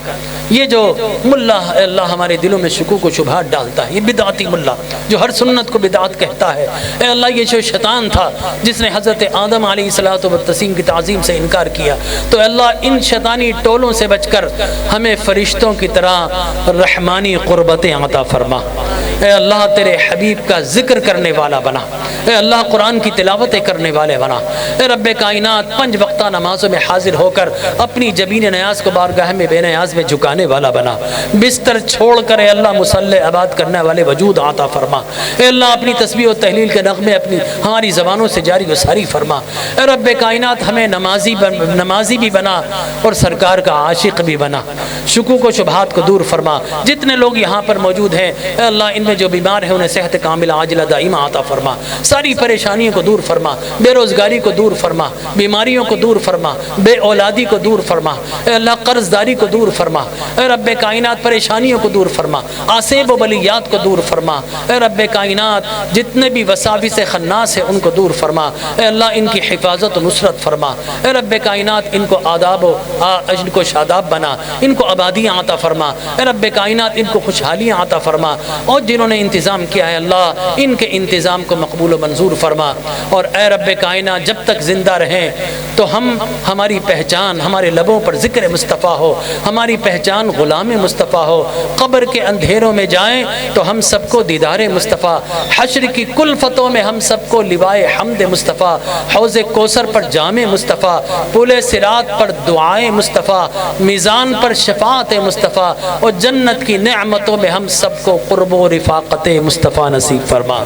یہ جو ملا اے اللہ ہمارے دلوں میں شکوک و شبہات ڈالتا ہے، یہ بدعتی ملا جو ہر سنت کو بدعت کہتا ہے، اے اللہ یہ جو شیطان تھا جس نے حضرت آدم علیہ الصلوۃ والتسلیم کی تعظیم سے انکار کیا، تو اے اللہ ان شیطانی ٹولوں سے بچ کر ہمیں فرشتوں کی طرح رحمانی قربتیں عطا فرما۔ اے اللہ تیرے حبیب کا ذکر کرنے والا بنا، اے اللہ قرآن کی تلاوتیں کرنے والے بنا، اے رب کائنات 5 وقتہ نمازوں میں حاضر ہو کر اپنی جبین نیاز کو بارگاہ میں بے نیاز میں جھکانے والا بنا، بستر چھوڑ کر اے اللہ مصلی آباد کرنے والے وجود عطا فرما۔ اے اللہ اپنی تسبیح و تحلیل کے نغمے اپنی ہماری زبانوں سے جاری و ساری فرما۔ اے رب کائنات ہمیں نمازی بھی بنا اور سرکار کا عاشق بھی بنا، شکوک و شبہات کو دور فرما۔ جتنے لوگ یہاں پر موجود ہیں اے اللہ ان میں جو بیمار ہیں انہیں صحت کاملہ عاجلہ دائمہ عطا فرما، ساری پریشانیوں کو دور فرما، بے روزگاری کو دور فرما، بیماریوں کو دور فرما، بے اولادی کو دور فرما، اے اللہ قرض داری کو دور فرما، اے رب کائنات پریشانیوں کو دور فرما، آسیب و بلیات کو دور فرما، اے رب کائنات جتنے بھی وساوس خناس ہیں ان کو دور فرما، اے اللہ ان کی حفاظت و نصرت فرما، اے رب کائنات ان کو آداب و ان کو شاداب بنا، ان کو آبادیاں عطا فرما، اے رب کائنات ان کو خوشحالیاں عطا فرما، اور جنہوں جنہوں نے انتظام کیا ہے اللہ ان کے انتظام کو مقبول و منظور فرما، اور اے رب کائنات جب تک زندہ رہیں تو ہماری پہچان ہمارے لبوں پر ذکر مصطفیٰ ہو، ہماری پہچان غلام مصطفیٰ ہو، قبر کے اندھیروں میں جائیں تو ہم سب کو دیدار مصطفیٰ، حشر کی کلفتوں میں ہم سب کو لوائے حمد مصطفیٰ، حوض کوثر پر جام مصطفیٰ، پل صراط پر دعائے مصطفیٰ، میزان پر شفاعت مصطفیٰ، اور جنت کی نعمتوں میں ہم سب کو قرب و رفاقت مصطفیٰ نصیب فرما۔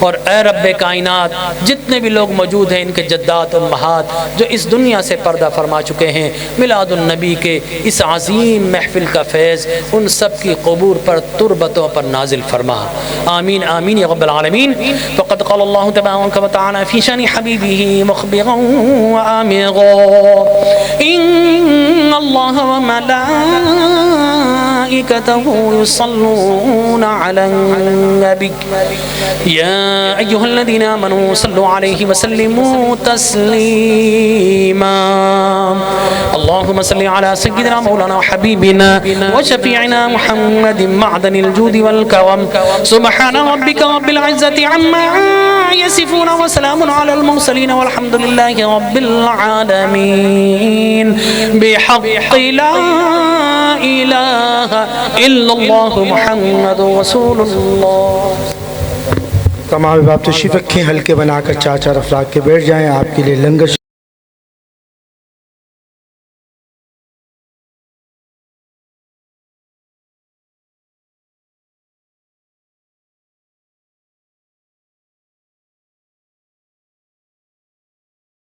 اور اے رب کائنات جتنے بھی لوگ موجود ہیں ان کے جدات امہات جو اس دنیا سے پردہ فرما چکے ہیں، میلاد النبی کے اس عظیم محفل کا فیض ان سب کی قبور پر تربتوں پر نازل فرما، آمین آمین یا رب العالمین۔ فقد قال اللہ تبارک و تعالی فی شان حبیبہ مخبرا وآمرا ان اللہ وملائکتہ یصلون علی النبی یا ایہا الذین آمنوا صلوا علیہ وسلموا تسلیما اللہم صل علی سیدنا مولانا حبیبنا وشفیعنا محمد معدن الجود والکرم سبحان ربک رب العزت عما یصفون وسلام علی المرسلین والحمد للہ رب العالمین بحق لا الہ الا اللہ محمد رسول اللہ۔ تمام آپ تشریف رکھیں، ہلکے بنا کر چار چار افراد کے بیٹھ جائیں، آپ کے لیے لنگر